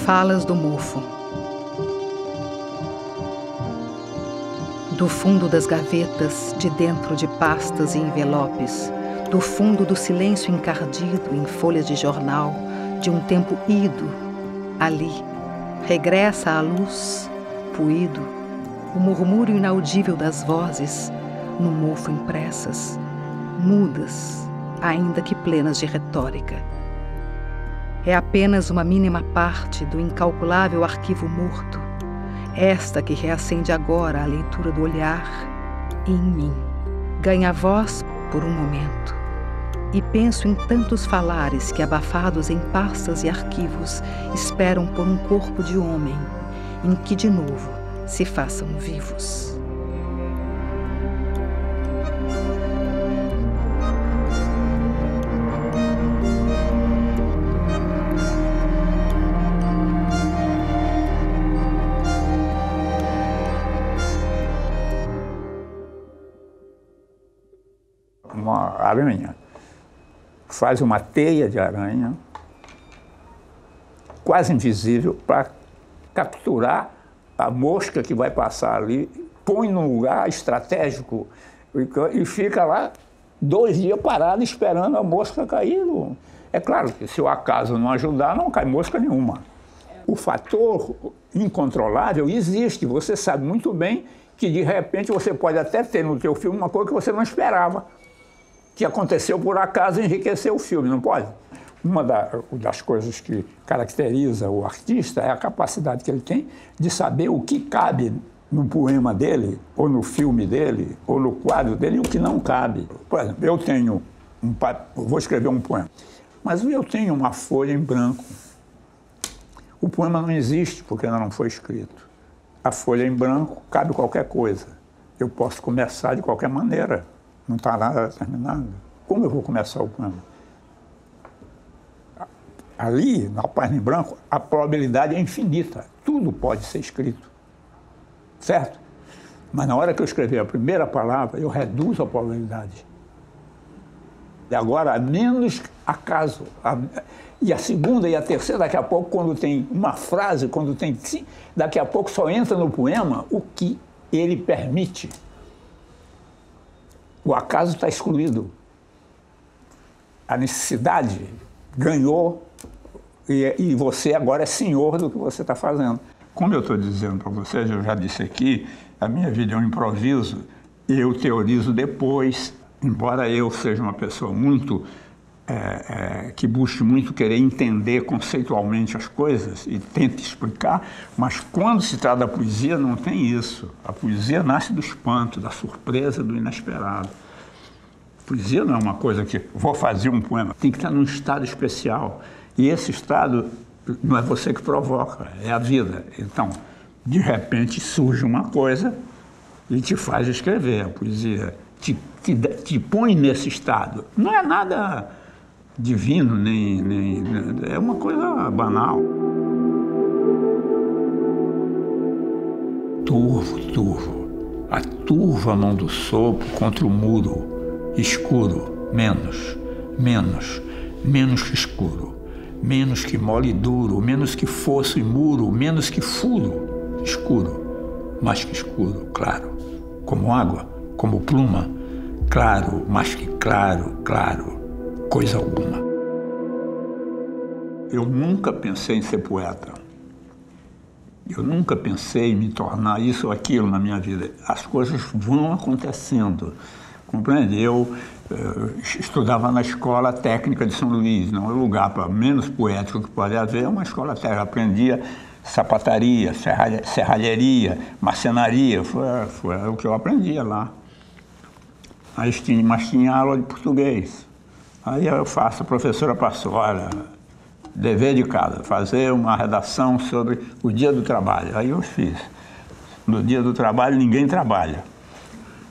Falas do mofo. Do fundo das gavetas, de dentro de pastas e envelopes, do fundo do silêncio encardido em folhas de jornal, de um tempo ido, ali, regressa à luz, puído, o murmúrio inaudível das vozes, no mofo impressas, mudas, ainda que plenas de retórica. É apenas uma mínima parte do incalculável arquivo morto, esta que reacende agora a leitura do olhar e em mim. Ganha voz por um momento. E penso em tantos falares que, abafados em pastas e arquivos, esperam por um corpo de homem, em que de novo se façam vivos. Uma aranha faz uma teia de aranha quase invisível para capturar a mosca que vai passar ali, põe num lugar estratégico e fica lá 2 dias parado esperando a mosca cair. É claro que se o acaso não ajudar, não cai mosca nenhuma. O fator incontrolável existe, você sabe muito bem que de repente você pode até ter no teu filme uma coisa que você não esperava, que aconteceu por acaso e enriqueceu o filme, não pode? Uma das coisas que caracteriza o artista é a capacidade que ele tem de saber o que cabe no poema dele, ou no filme dele, ou no quadro dele, e o que não cabe. Por exemplo, eu tenho vou escrever um poema, mas eu tenho uma folha em branco. O poema não existe porque ainda não foi escrito. A folha em branco cabe qualquer coisa. Eu posso começar de qualquer maneira. Não está nada terminado. Como eu vou começar o poema? Ali, na página em branco, a probabilidade é infinita. Tudo pode ser escrito. Certo? Mas na hora que eu escrever a primeira palavra, eu reduzo a probabilidade. E agora, a menos acaso. E a segunda e a terceira, daqui a pouco, quando tem uma frase, quando tem... Daqui a pouco só entra no poema o que ele permite. O acaso está excluído. A necessidade ganhou e você agora é senhor do que você está fazendo. Como eu estou dizendo para vocês, eu já disse aqui, a minha vida é um improviso e eu teorizo depois. Embora eu seja uma pessoa muito... que busque muito querer entender conceitualmente as coisas e tente explicar, mas quando se trata da poesia não tem isso. A poesia nasce do espanto, da surpresa, do inesperado. A poesia não é uma coisa que vou fazer um poema, tem que estar num estado especial. E esse estado não é você que provoca, é a vida. Então, de repente surge uma coisa e te faz escrever. A poesia te põe nesse estado. Não é nada divino, nem é uma coisa banal. Turvo, a turva mão do sopro contra o muro, escuro, menos que escuro, menos que mole e duro, menos que fosso e muro, menos que furo, escuro, mais que escuro, claro, como água, como pluma, claro, mais que claro, coisa alguma. Eu nunca pensei em ser poeta. Eu nunca pensei em me tornar isso ou aquilo na minha vida. As coisas vão acontecendo, compreende? Eu estudava na Escola Técnica de São Luís, não é o lugar menos poético que pode haver, é uma escola técnica. Aprendia sapataria, serralheria, marcenaria, foi o que eu aprendia lá. Mas tinha aula de português. Aí eu faço, a professora passou, olha, dever de casa, fazer uma redação sobre o dia do trabalho. Aí eu fiz. No dia do trabalho ninguém trabalha.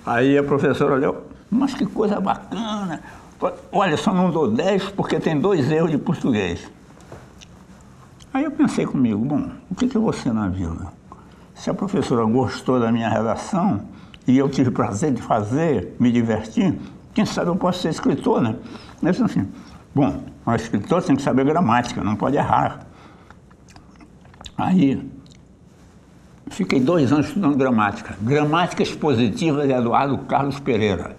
Aí a professora olhou, mas que coisa bacana. Olha, só não dou 10 porque tem 2 erros de português. Aí eu pensei comigo, bom, o que eu vou ser na vida? Se a professora gostou da minha redação, e eu tive prazer de fazer, me divertir, quem sabe eu posso ser escritor, né? Eu disse assim, bom, um escritor tem que saber gramática, não pode errar. Aí, fiquei 2 anos estudando gramática. Gramática expositiva de Eduardo Carlos Pereira.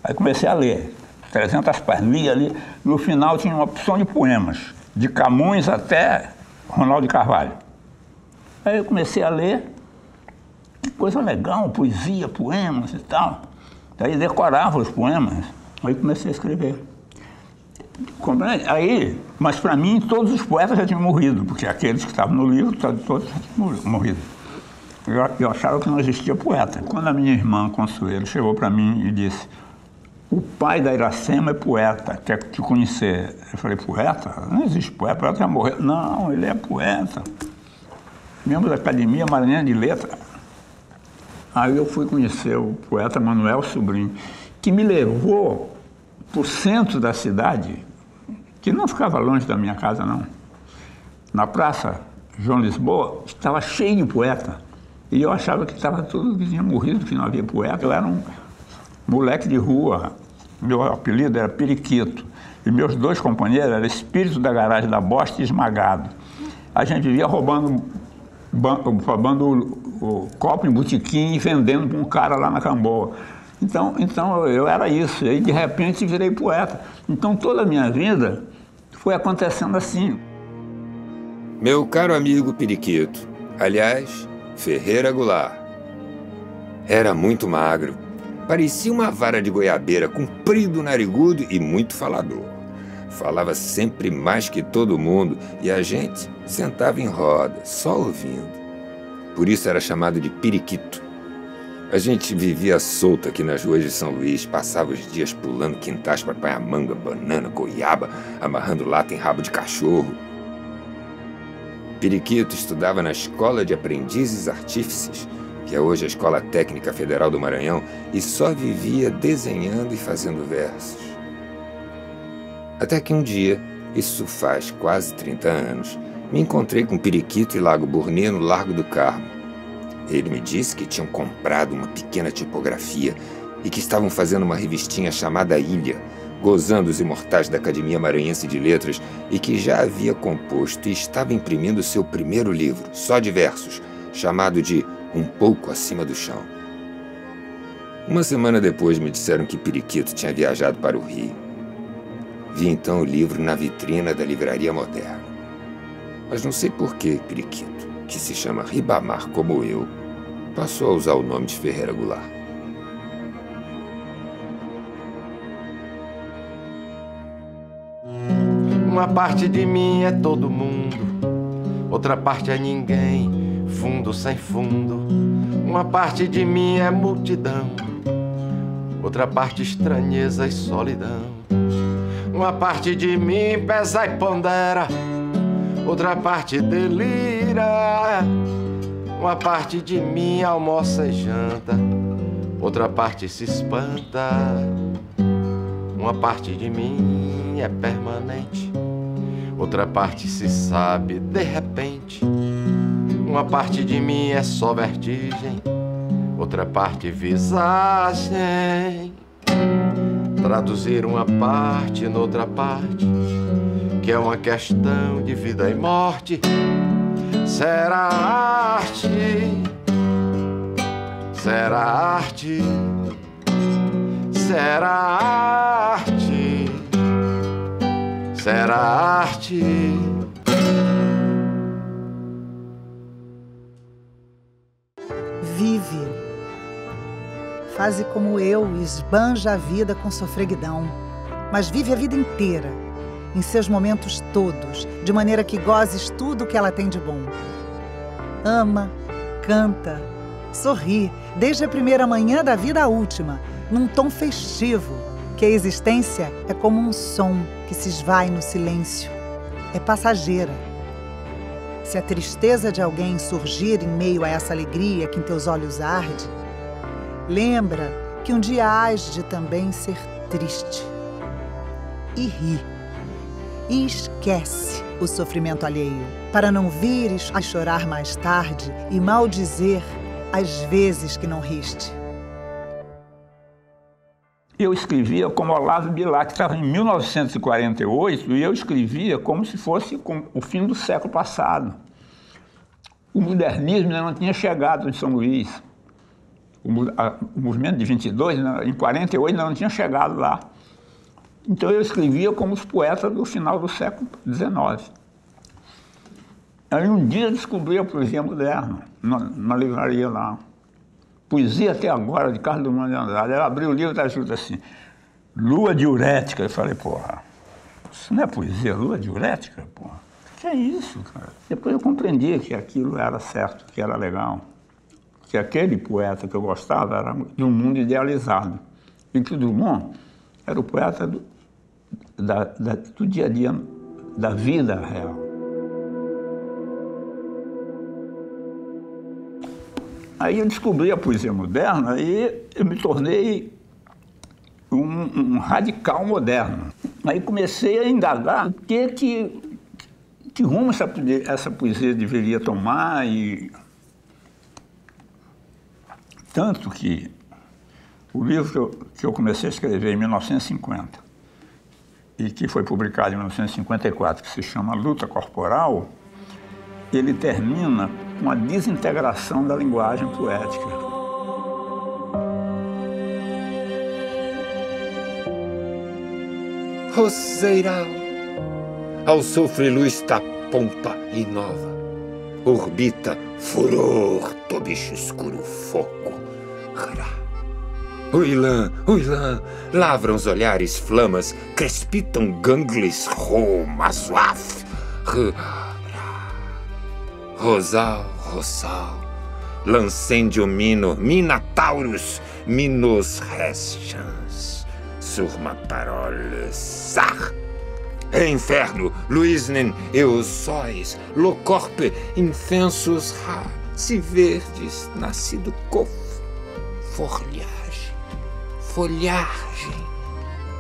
Aí comecei a ler, 300 páginas, li ali. No final tinha uma opção de poemas, de Camões até Ronaldo de Carvalho. Aí eu comecei a ler, que coisa legal, poesia, poemas e tal. Aí decorava os poemas, aí comecei a escrever. Aí, mas para mim todos os poetas já tinham morrido, porque aqueles que estavam no livro, todos já tinham morrido. Eu achava que não existia poeta. Quando a minha irmã Consuelo chegou para mim e disse, o pai da Iracema é poeta, quer te conhecer. Eu falei, poeta? Não existe poeta, poeta já morreu. Não, ele é poeta. Membro da Academia Maranhense de Letras. Aí eu fui conhecer o poeta Manuel Sobrinho, que me levou para o centro da cidade, que não ficava longe da minha casa, não. Na Praça João Lisboa, estava cheio de poeta. E eu achava que estava tudo que tinha morrido, que não havia poeta. Eu era um moleque de rua, meu apelido era Periquito. E meus 2 companheiros eram Espírito da Garagem da Bosta e Esmagado. A gente vivia roubando o copo em botequim e vendendo para um cara lá na Camboa. Então eu era isso, e aí de repente virei poeta. Então toda a minha vida foi acontecendo assim. Meu caro amigo Periquito, aliás, Ferreira Goulart, era muito magro, parecia uma vara de goiabeira, comprido, narigudo e muito falador. Falava sempre mais que todo mundo e a gente sentava em roda, só ouvindo. Por isso era chamado de Periquito. A gente vivia solto aqui nas ruas de São Luís, passava os dias pulando quintais para apanhar manga, banana, goiaba, amarrando lata em rabo de cachorro. Periquito estudava na Escola de Aprendizes Artífices, que é hoje a Escola Técnica Federal do Maranhão, e só vivia desenhando e fazendo versos. Até que um dia, isso faz quase 30 anos, me encontrei com Periquito e Lago Burnier no Largo do Carmo. Ele me disse que tinham comprado uma pequena tipografia e que estavam fazendo uma revistinha chamada Ilha, gozando os imortais da Academia Maranhense de Letras, e que já havia composto e estava imprimindo seu primeiro livro, só de versos, chamado de Um Pouco Acima do Chão. Uma semana depois me disseram que Periquito tinha viajado para o Rio. Vi então o livro na vitrina da Livraria Moderna. Mas não sei por que Periquito, que se chama Ribamar como eu, passou a usar o nome de Ferreira Goulart. Uma parte de mim é todo mundo, outra parte é ninguém, fundo sem fundo. Uma parte de mim é multidão, outra parte estranheza e solidão. Uma parte de mim pesa e pondera, outra parte delira. Uma parte de mim almoça e janta, outra parte se espanta. Uma parte de mim é permanente, outra parte se sabe de repente. Uma parte de mim é só vertigem, outra parte visagem. Traduzir uma parte noutra parte, que é uma questão de vida e morte. Será arte, será arte, será arte, será arte. Vive. Faze como eu e esbanja a vida com sofreguidão, mas vive a vida inteira, em seus momentos todos, de maneira que gozes tudo o que ela tem de bom. Ama, canta, sorri, desde a primeira manhã da vida à última, num tom festivo, que a existência é como um som que se esvai no silêncio, é passageira. Se a tristeza de alguém surgir em meio a essa alegria que em teus olhos arde, lembra que um dia hás de também ser triste. E ri. E esquece o sofrimento alheio, para não vires a chorar mais tarde e maldizer as vezes que não riste. Eu escrevia como Olavo Bilac, que estava em 1948, e eu escrevia como se fosse o fim do século passado. O modernismo ainda não tinha chegado em São Luís. O movimento de 22, em 48, ainda não tinha chegado lá. Então eu escrevia como os poetas do final do século XIX. Aí um dia eu descobri a poesia moderna, na livraria lá. Poesia até agora, de Carlos Drummond de Andrade. Ela abriu o livro e está escrito assim, lua diurética. Eu falei, porra, isso não é poesia, lua diurética, porra? O que é isso, cara? Depois eu compreendi que aquilo era certo, que era legal. Que aquele poeta que eu gostava era de um mundo idealizado. E que o Drummond era o poeta do dia a dia, da vida real. Aí eu descobri a poesia moderna e eu me tornei um radical moderno. Aí comecei a indagar o que rumo essa poesia deveria tomar, e tanto que o livro que eu comecei a escrever em 1950 e que foi publicado em 1954, que se chama Luta Corporal, ele termina com a desintegração da linguagem poética. Roseirão, ao sofre-luz da pompa e nova, orbita furor do bicho escuro fogo. Uilã, uilã, lavram os olhares flamas, crespitam gangles romazoaf. Rosal, rosal, lancêndio mino, minataurus, minos restans, surma paroles, sar. Inferno, luisnen, eusóis, locorpe, infensus, ra, se verdes, nascido cofo, folhagem,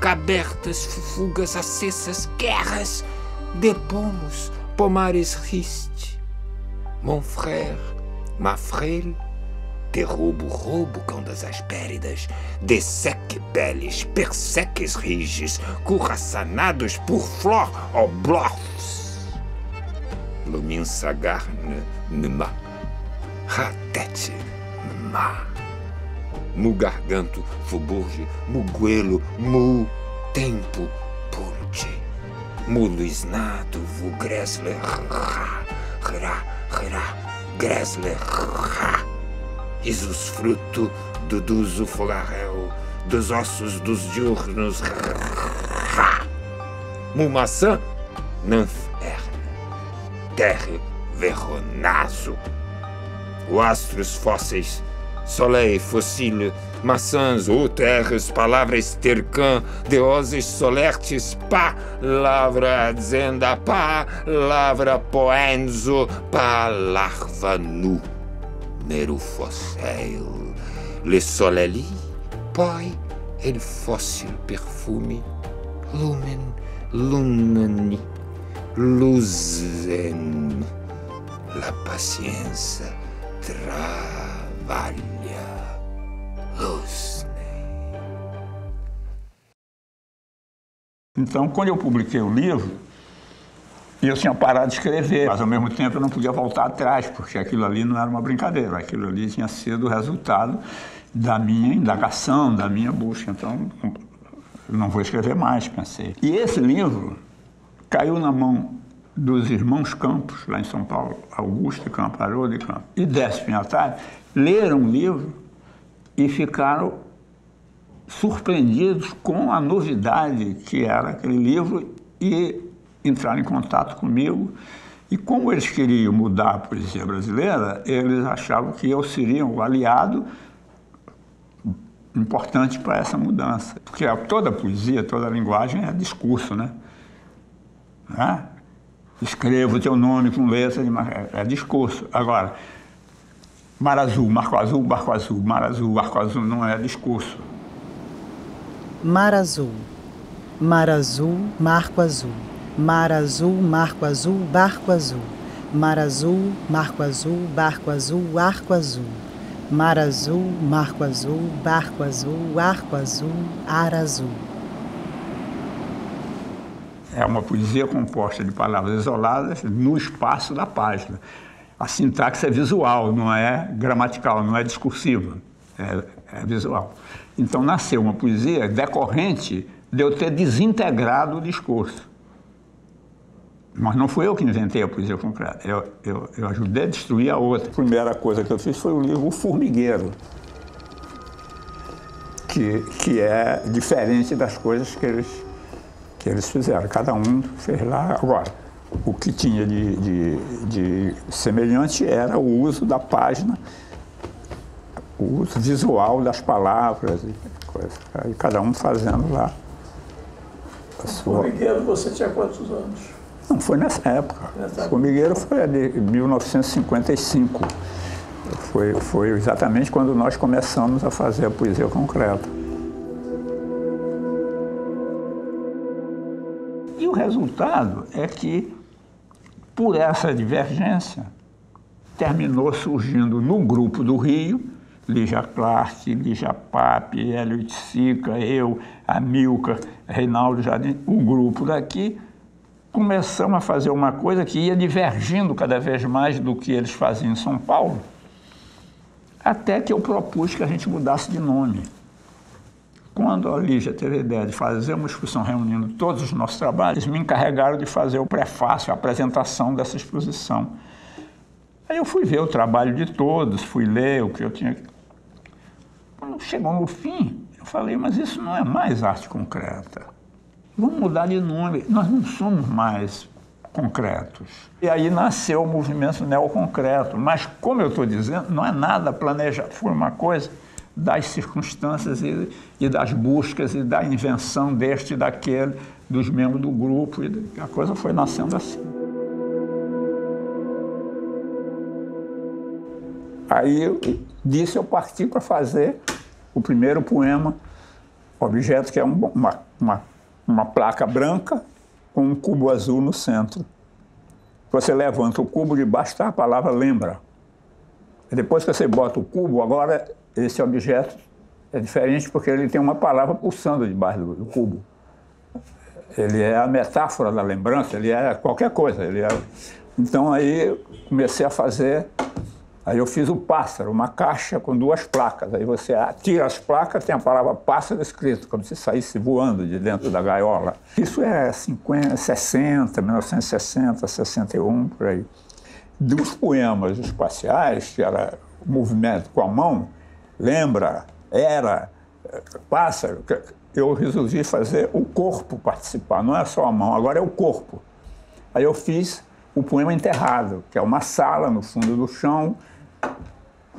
cabertas, fugas acessas, guerras, depomos, pomares riste, mon frère, ma frêle, derrubo, cão das aspéridas, desseque peles, perseques riges, curraçanados por flor oblofs. Lumin sagar numa, ratete numa. Mu garganto, fuburge, muguelo, mu tempo, purge. Mu luisnado, vu gresler, gresler, isus fruto do duso fogarel, dos ossos dos diurnos, mu maçã, nanferne, terre verronazo, o astros fósseis, soleil fossile, maçãs, ou terres, palavras tercã, deoses solertes, palavra zenda, palavra poenzo, palavra nu, mero fossil, le soleli, poi, el fóssil perfume, lumen, lunani, luzen, la paciência, trabalha, luz. Então, quando eu publiquei o livro, eu tinha parado de escrever, mas ao mesmo tempo eu não podia voltar atrás, porque aquilo ali não era uma brincadeira, aquilo ali tinha sido o resultado da minha indagação, da minha busca. Então, eu não vou escrever mais, pensei. E esse livro caiu na mão dos irmãos Campos, lá em São Paulo, Augusto Campos, Haroldo Campos, e Décio Pinhatari, leram o livro e ficaram surpreendidos com a novidade que era aquele livro e entraram em contato comigo. E como eles queriam mudar a poesia brasileira, eles achavam que eu seria um aliado importante para essa mudança. Porque toda a poesia, toda a linguagem é discurso, né? Escrevo o teu nome com letra, é discurso. Agora, mar azul, marco azul, barco azul, mar azul, barco azul, não é discurso. Mar azul, marco azul, marco azul, marco azul, barco azul, mar azul, marco azul, barco azul, arco azul, Mar azul, marco azul, barco azul, arco azul, ar azul. É uma poesia composta de palavras isoladas no espaço da página. A sintaxe é visual, não é gramatical, não é discursiva, é visual. Então nasceu uma poesia decorrente de eu ter desintegrado o discurso. Mas não fui eu que inventei a poesia concreta, eu ajudei a destruir a outra. A primeira coisa que eu fiz foi o livro O Formigueiro, que é diferente das coisas que eles fizeram. Cada um fez lá. Agora, o que tinha de semelhante era o uso da página, o uso visual das palavras e coisas. Aí cada um fazendo lá a sua... O Formigueiro, você tinha quantos anos? Não, foi nessa época. O Formigueiro foi de 1955. Foi exatamente quando nós começamos a fazer a poesia concreta. E o resultado é que, por essa divergência, terminou surgindo no grupo do Rio, Lígia Clark, Lígia Pape, Hélio Itzica, eu, Amilcar, Reinaldo Jardim, o grupo daqui, começamos a fazer uma coisa que ia divergindo cada vez mais do que eles faziam em São Paulo, até que eu propus que a gente mudasse de nome. Quando a Lígia teve a ideia de fazer uma exposição reunindo todos os nossos trabalhos, me encarregaram de fazer o prefácio, a apresentação dessa exposição. Aí eu fui ver o trabalho de todos, fui ler o que eu tinha. Quando chegou no fim, eu falei, mas isso não é mais arte concreta. Vamos mudar de nome, nós não somos mais concretos. E aí nasceu o movimento neoconcreto, mas, como eu estou dizendo, não é nada planejado, foi uma coisa das circunstâncias e das buscas e da invenção deste e daquele, dos membros do grupo, e a coisa foi nascendo assim. Aí disso eu parti para fazer o primeiro poema, objeto, que é uma placa branca com um cubo azul no centro. Você levanta o cubo, debaixo está a palavra lembra. E depois que você bota o cubo, agora esse objeto é diferente porque ele tem uma palavra pulsando debaixo do cubo. Ele é a metáfora da lembrança, ele é qualquer coisa. Então aí eu comecei a fazer. Aí eu fiz o pássaro, uma caixa com duas placas. Aí você tira as placas, tem a palavra pássaro escrito, como se saísse voando de dentro da gaiola. Isso é 1960, 61, por aí. Dos poemas espaciais, que era o movimento com a mão, lembra, era, pássaro, eu resolvi fazer o corpo participar, não é só a mão, agora é o corpo. Aí eu fiz o poema Enterrado, que é uma sala no fundo do chão,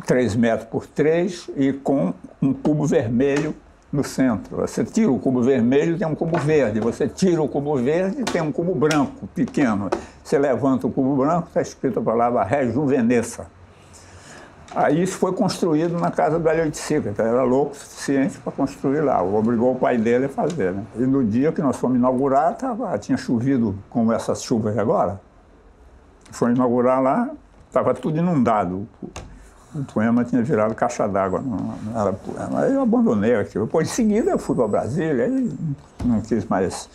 3 metros por 3 e com um cubo vermelho no centro. Você tira o cubo vermelho, tem um cubo verde. Você tira o cubo verde, tem um cubo branco, pequeno. Você levanta o cubo branco, está escrito a palavra rejuvenesça. Aí isso foi construído na casa do Hélio Itzica, que era louco o suficiente para construir lá. Obrigou o pai dele a fazer, né? E no dia que nós fomos inaugurar, tinha chovido como essas chuvas de agora. Foi inaugurar lá, estava tudo inundado. O poema tinha virado caixa d'água, não era poema. Aí eu abandonei aquilo. Depois, em seguida, eu fui para Brasília e não quis mais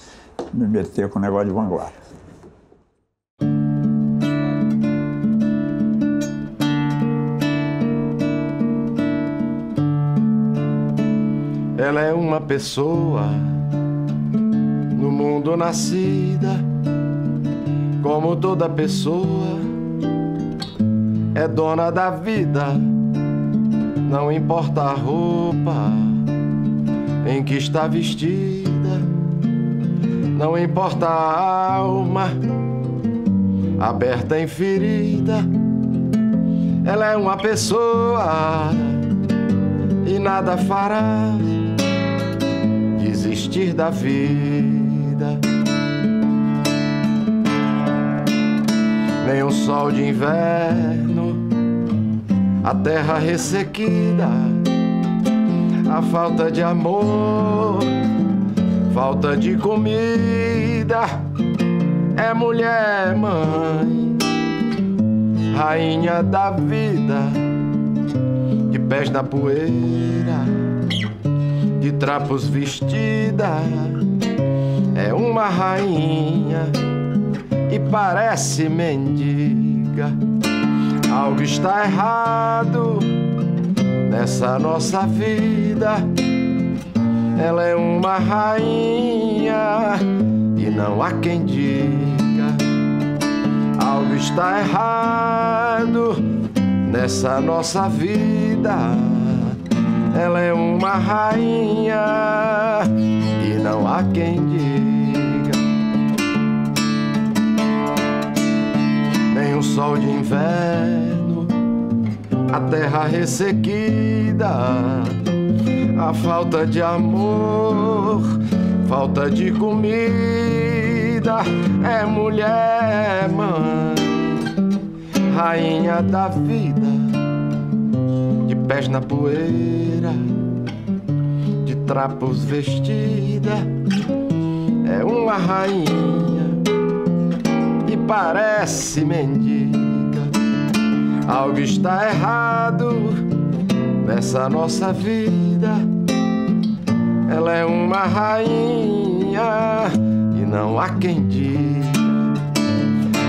me meter com o negócio de vanguarda. Ela é uma pessoa no mundo nascida, como toda pessoa é dona da vida, não importa a roupa em que está vestida, não importa a alma aberta em ferida. Ela é uma pessoa e nada fará desistir da vida. Nem o sol de inverno, a terra ressequida, a falta de amor, falta de comida. É mulher, mãe, rainha da vida, de pés na poeira, de trapos vestida. É uma rainha e parece mendiga. Algo está errado nessa nossa vida. Ela é uma rainha e não há quem diga. Algo está errado nessa nossa vida. Ela é uma rainha e não há quem diga. Nem o sol de inverno, a terra ressequida, a falta de amor, falta de comida. É mulher, mãe, rainha da vida, de pés na poeira, de trapos vestida. É uma rainha e parece mendiga. Algo está errado nessa nossa vida. Ela é uma rainha e não há quem diga.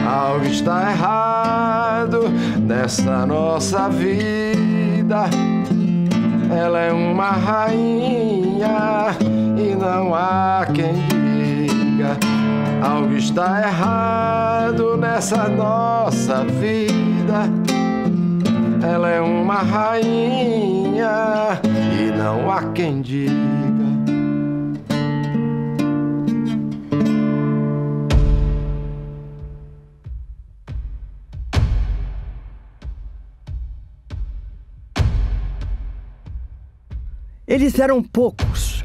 Algo está errado nessa nossa vida. Ela é uma rainha e não há quem diga. Algo está errado nessa nossa vida. Ela é uma rainha e não há quem diga. Eles eram poucos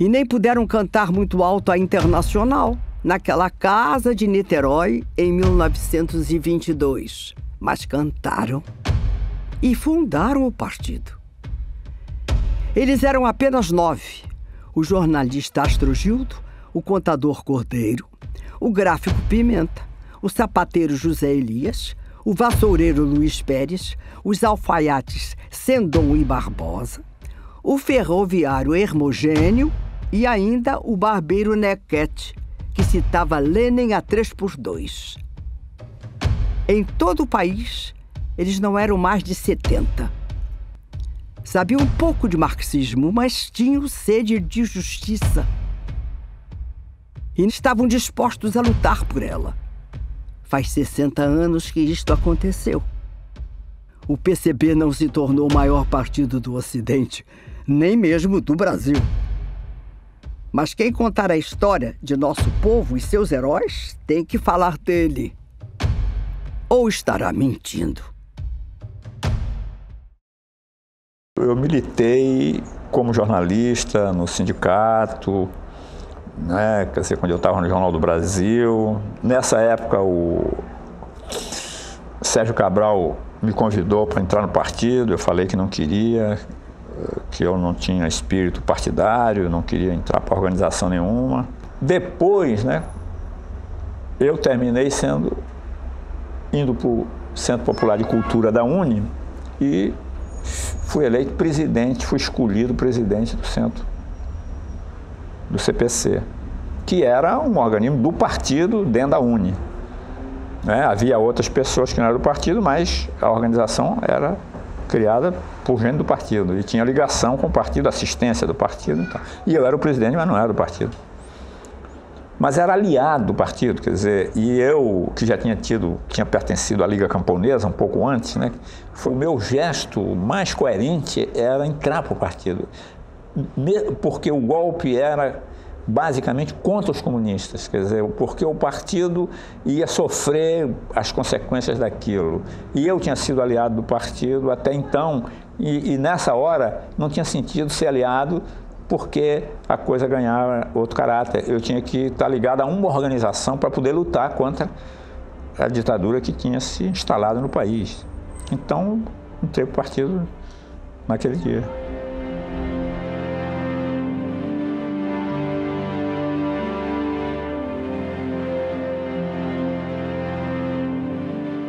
e nem puderam cantar muito alto a Internacional naquela casa de Niterói em 1922. Mas cantaram e fundaram o partido. Eles eram apenas 9. O jornalista Astrogildo, o contador Cordeiro, o gráfico Pimenta, o sapateiro José Elias, o vassoureiro Luiz Pérez, os alfaiates Sendom e Barbosa, o ferroviário Hermogênio e ainda o barbeiro Nequete, que citava Lênin a 3x2. Em todo o país, eles não eram mais de 70. Sabiam um pouco de marxismo, mas tinham sede de justiça. E estavam dispostos a lutar por ela. Faz 60 anos que isto aconteceu. O PCB não se tornou o maior partido do Ocidente, nem mesmo do Brasil. Mas quem contar a história de nosso povo e seus heróis tem que falar dele. Ou estará mentindo? Eu militei como jornalista no sindicato, né? Quer dizer, quando eu estava no Jornal do Brasil. Nessa época, o Sérgio Cabral me convidou para entrar no partido. Eu falei que não queria, que eu não tinha espírito partidário, não queria entrar para organização nenhuma. Depois, né, eu terminei indo para o Centro Popular de Cultura da UNE e fui eleito presidente, fui escolhido presidente do centro, do CPC, que era um organismo do partido dentro da UNE. Né? Havia outras pessoas que não eram do partido, mas a organização era criada por gente do partido e tinha ligação com o partido, assistência do partido. Então. E eu era o presidente, mas não era do partido. Mas era aliado do partido, quer dizer, e eu, que já tinha pertencido à Liga Camponesa um pouco antes, né, foi o meu gesto mais coerente era entrar para o partido, porque o golpe era basicamente contra os comunistas, quer dizer, porque o partido ia sofrer as consequências daquilo. E eu tinha sido aliado do partido até então, e nessa hora não tinha sentido ser aliado, porque a coisa ganhava outro caráter. Eu tinha que estar ligado a uma organização para poder lutar contra a ditadura que tinha se instalado no país. Então, entrei para o partido naquele dia.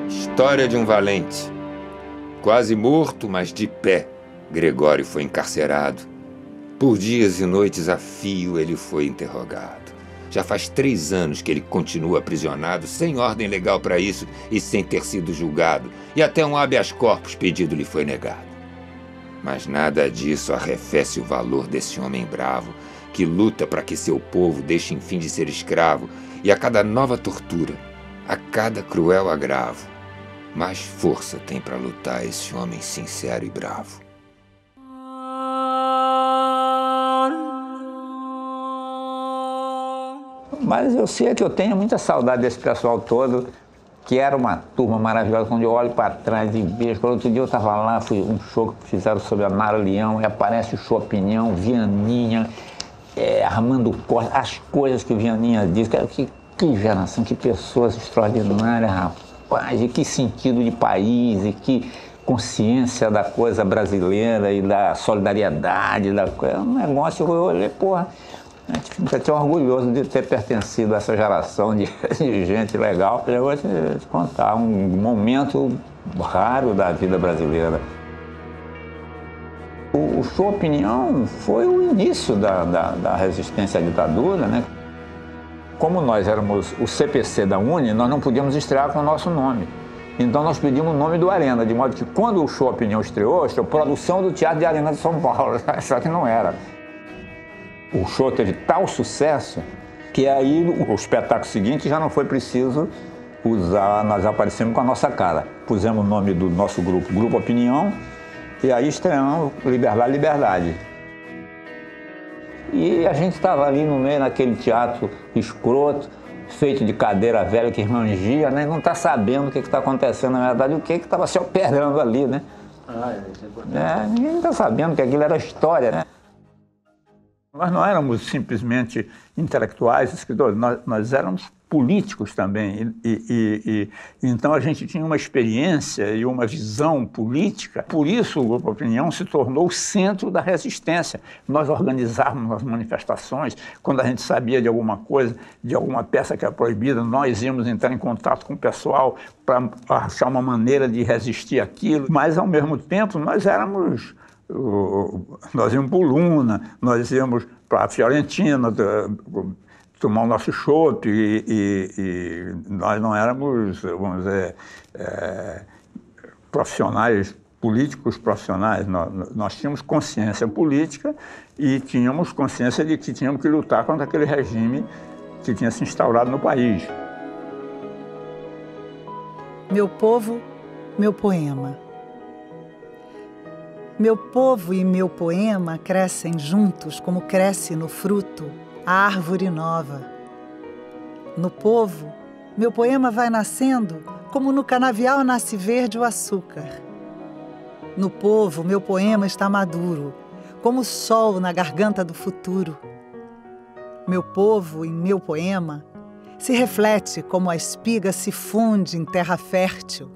História de um valente. Quase morto, mas de pé, Gregório foi encarcerado. Por dias e noites a fio ele foi interrogado. Já faz 3 anos que ele continua aprisionado, sem ordem legal para isso e sem ter sido julgado. E até um habeas corpus pedido lhe foi negado. Mas nada disso arrefece o valor desse homem bravo, que luta para que seu povo deixe enfim de ser escravo, e a cada nova tortura, a cada cruel agravo, mais força tem para lutar esse homem sincero e bravo. Mas eu sei que eu tenho muita saudade desse pessoal todo, que era uma turma maravilhosa. Quando eu olho para trás e vejo, outro dia eu estava lá, fui um show que fizeram sobre a Mara Leão, e aparece o Chopinião, Vianinha, Armando Costa, as coisas que o Vianinha diz, que geração, que pessoas extraordinárias, rapaz, e que sentido de país, e que consciência da coisa brasileira e da solidariedade, é um negócio que eu olhei, porra, a gente fica até orgulhoso de ter pertencido a essa geração de gente legal. Eu vou te contar um momento raro da vida brasileira. O Show Opinião foi o início da resistência à ditadura, né? Como nós éramos o CPC da UNE, nós não podíamos estrear com o nosso nome. Então nós pedimos o nome do Arena, de modo que quando o Show Opinião estreou produção do Teatro de Arena de São Paulo, só que não era. O show teve tal sucesso que aí o espetáculo seguinte já não foi preciso usar, nós aparecemos com a nossa cara. Pusemos o nome do nosso grupo, Grupo Opinião, e aí estreamos Liberdade, Liberdade. E a gente estava ali no meio, naquele teatro escroto, feito de cadeira velha que rangia, né? Não está sabendo o que está acontecendo, na verdade, o que estava se operando ali, né? Ninguém está sabendo que aquilo era história, né? Nós não éramos simplesmente intelectuais, escritores, nós éramos políticos também. Então a gente tinha uma experiência e uma visão política. Por isso o Grupo Opinião se tornou o centro da resistência. Nós organizávamos as manifestações, quando a gente sabia de alguma coisa, de alguma peça que era proibida, nós íamos entrar em contato com o pessoal para achar uma maneira de resistir àquilo. Mas ao mesmo tempo nós íamos para o Luna, nós íamos para a Fiorentina tomar o nosso chopp e nós não éramos, vamos dizer, profissionais, políticos profissionais. Nós tínhamos consciência política e tínhamos consciência de que tínhamos que lutar contra aquele regime que tinha se instaurado no país. Meu povo, meu poema. Meu povo e meu poema crescem juntos como cresce no fruto a árvore nova. No povo, meu poema vai nascendo como no canavial nasce verde o açúcar. No povo, meu poema está maduro, como o sol na garganta do futuro. Meu povo e meu poema se reflete como a espiga se funde em terra fértil.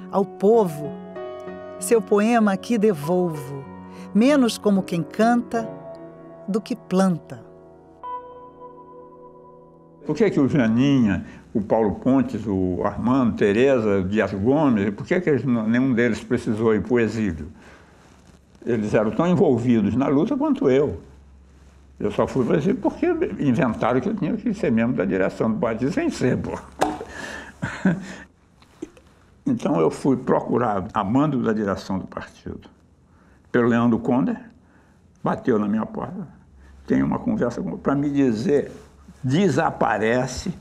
Ao povo, seu poema aqui devolvo, menos como quem canta do que planta. Por que o Janinha, o Paulo Pontes, o Armando, Tereza, Dias Gomes, por que nenhum deles precisou ir para o exílio? Eles eram tão envolvidos na luta quanto eu. Eu só fui para o exílio porque inventaram que eu tinha que ser membro da direção do partido sem ser, pô. Então eu fui procurado a mando da direção do partido pelo Leandro Conder, bateu na minha porta, tem uma conversa para me dizer: desaparece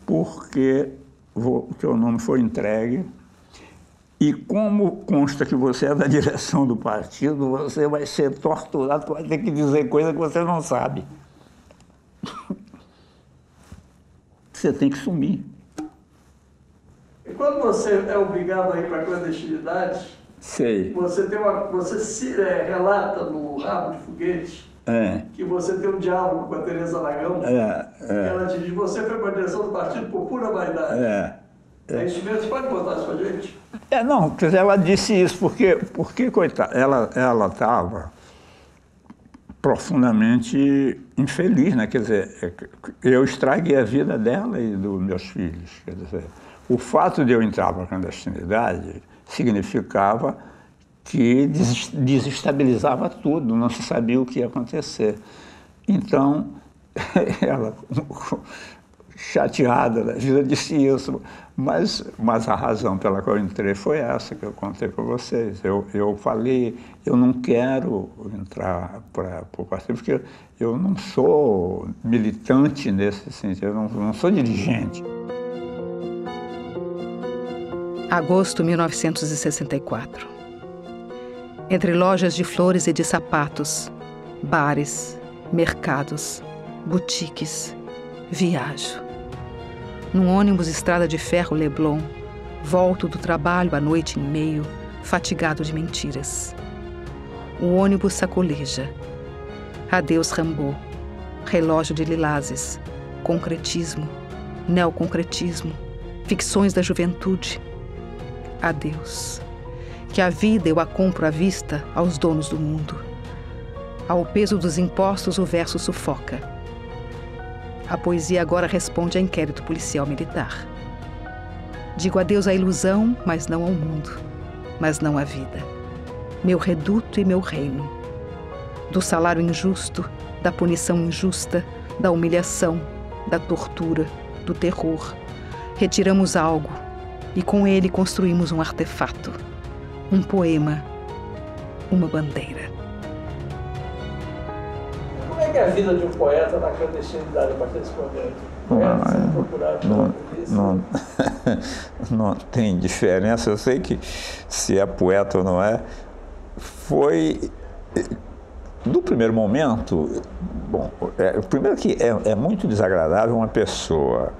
porque o teu nome foi entregue e como consta que você é da direção do partido, você vai ser torturado, vai ter que dizer coisa que você não sabe. Você tem que sumir. E quando você é obrigado a ir para a clandestinidade, sei, você se relata no Rabo de Foguete que você tem um diálogo com a Tereza Aragão, ela te diz: você foi para a direção do partido por pura vaidade. É isso mesmo? Você pode contar isso para a gente? Não, quer dizer, ela disse isso porque coitada, ela estava profundamente infeliz, né? Quer dizer, eu estraguei a vida dela e dos meus filhos. Quer dizer, o fato de eu entrar para a clandestinidade significava que desestabilizava tudo, não se sabia o que ia acontecer. Então, ela, chateada da vida, disse isso, mas a razão pela qual eu entrei foi essa que eu contei para vocês. Eu falei, eu não quero entrar para o partido, porque eu não sou militante nesse sentido, eu não sou dirigente. Agosto 1964. Entre lojas de flores e de sapatos, bares, mercados, boutiques, viajo. Num ônibus estrada de ferro Leblon, volto do trabalho à noite em meio, fatigado de mentiras. O ônibus sacoleja. Adeus Rimbaud, relógio de lilazes, concretismo, neoconcretismo, ficções da juventude. Adeus. Que a vida eu a compro à vista aos donos do mundo. Ao peso dos impostos o verso sufoca. A poesia agora responde a inquérito policial militar. Digo adeus à ilusão, mas não ao mundo, mas não à vida. Meu reduto e meu reino. Do salário injusto, da punição injusta, da humilhação, da tortura, do terror. Retiramos algo e com ele construímos um artefato, um poema, uma bandeira. Como é que é a vida de um poeta na clandestinidade a partir desse momento? Não tem diferença. Eu sei que se é poeta ou não é. Foi, no primeiro momento, bom, primeiro que é muito desagradável uma pessoa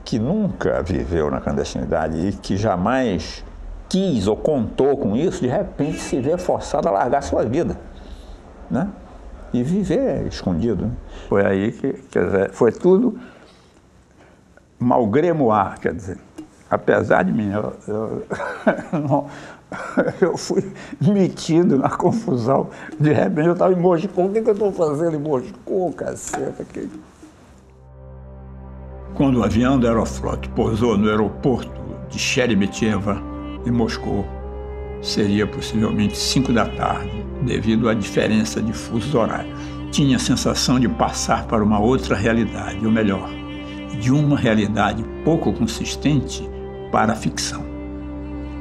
que nunca viveu na clandestinidade e que jamais quis ou contou com isso, de repente se vê forçado a largar sua vida, né? E viver escondido. Né? Foi aí que, quer dizer, foi tudo malgré moi, quer dizer, apesar de mim, eu fui metido na confusão. De repente eu estava em Moscou, o que eu estou fazendo em Moscou, caceta? Quando o avião da Aeroflot pousou no aeroporto de Sheremetyevo, em Moscou, seria possivelmente 5 da tarde, devido à diferença de fusos horários. Tinha a sensação de passar para uma outra realidade, ou melhor, de uma realidade pouco consistente para a ficção.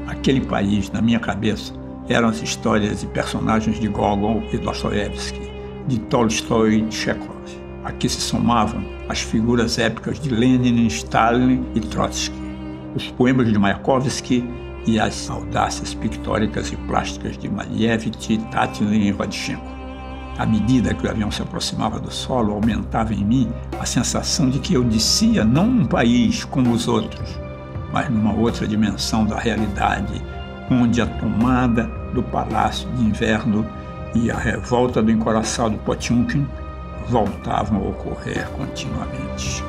Aquele país, na minha cabeça, eram as histórias e personagens de Gogol e Dostoiévski, de Tolstói e Chekhov. Aqui se somavam as figuras épicas de Lenin, Stalin e Trotsky, os poemas de Mayakovsky e as audácias pictóricas e plásticas de Malevich, Tatlin e Rodchenko. À medida que o avião se aproximava do solo, aumentava em mim a sensação de que eu descia não num país como os outros, mas numa outra dimensão da realidade, onde a tomada do Palácio de Inverno e a revolta do encoraçado Potemkin voltavam a ocorrer continuamente.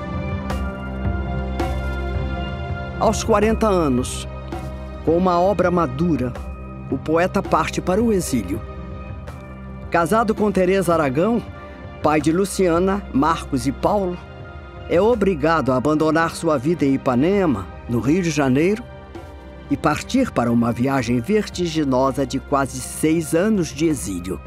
Aos 40 anos, com uma obra madura, o poeta parte para o exílio. Casado com Teresa Aragão, pai de Luciana, Marcos e Paulo, é obrigado a abandonar sua vida em Ipanema, no Rio de Janeiro, e partir para uma viagem vertiginosa de quase 6 anos de exílio.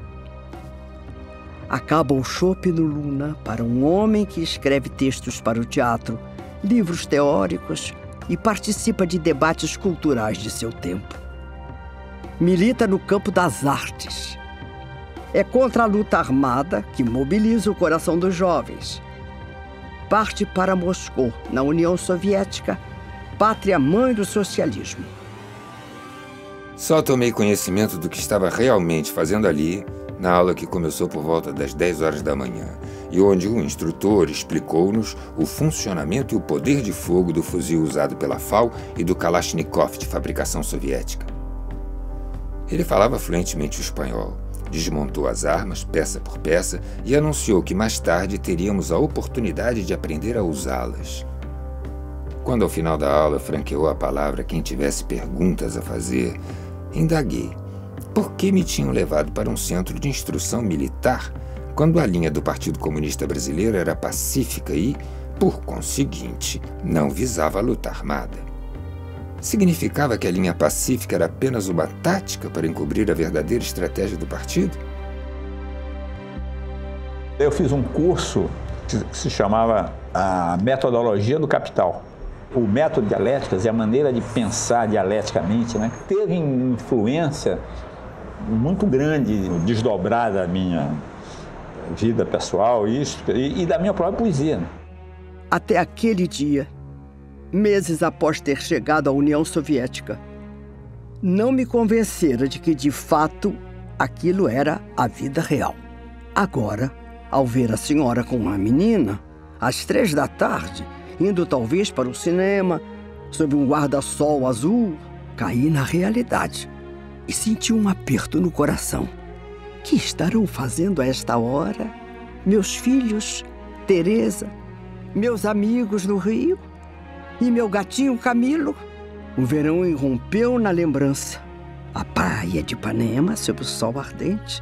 Acaba o chope no Luna para um homem que escreve textos para o teatro, livros teóricos e participa de debates culturais de seu tempo. Milita no campo das artes. É contra a luta armada que mobiliza o coração dos jovens. Parte para Moscou, na União Soviética, pátria-mãe do socialismo. Só tomei conhecimento do que estava realmente fazendo ali na aula que começou por volta das 10 horas da manhã e onde o instrutor explicou-nos o funcionamento e o poder de fogo do fuzil usado pela FAU e do Kalashnikov de fabricação soviética. Ele falava fluentemente o espanhol, desmontou as armas peça por peça e anunciou que mais tarde teríamos a oportunidade de aprender a usá-las. Quando ao final da aula franqueou a palavra quem tivesse perguntas a fazer, indaguei por que me tinham levado para um centro de instrução militar quando a linha do Partido Comunista Brasileiro era pacífica e, por conseguinte, não visava a luta armada. Significava que a linha pacífica era apenas uma tática para encobrir a verdadeira estratégia do partido? Eu fiz um curso que se chamava a Metodologia do Capital. O método dialéticas e a maneira de pensar dialeticamente, né, teve influência muito grande, desdobrar da minha vida pessoal e da minha própria poesia. Até aquele dia, meses após ter chegado à União Soviética, não me convencera de que, de fato, aquilo era a vida real. Agora, ao ver a senhora com uma menina, às 3 da tarde, indo talvez para o cinema, sob um guarda-sol azul, caí na realidade e senti um aperto no coração. Que estarão fazendo a esta hora? Meus filhos, Teresa, meus amigos no Rio e meu gatinho Camilo? O verão irrompeu na lembrança. A praia de Ipanema, sob o sol ardente,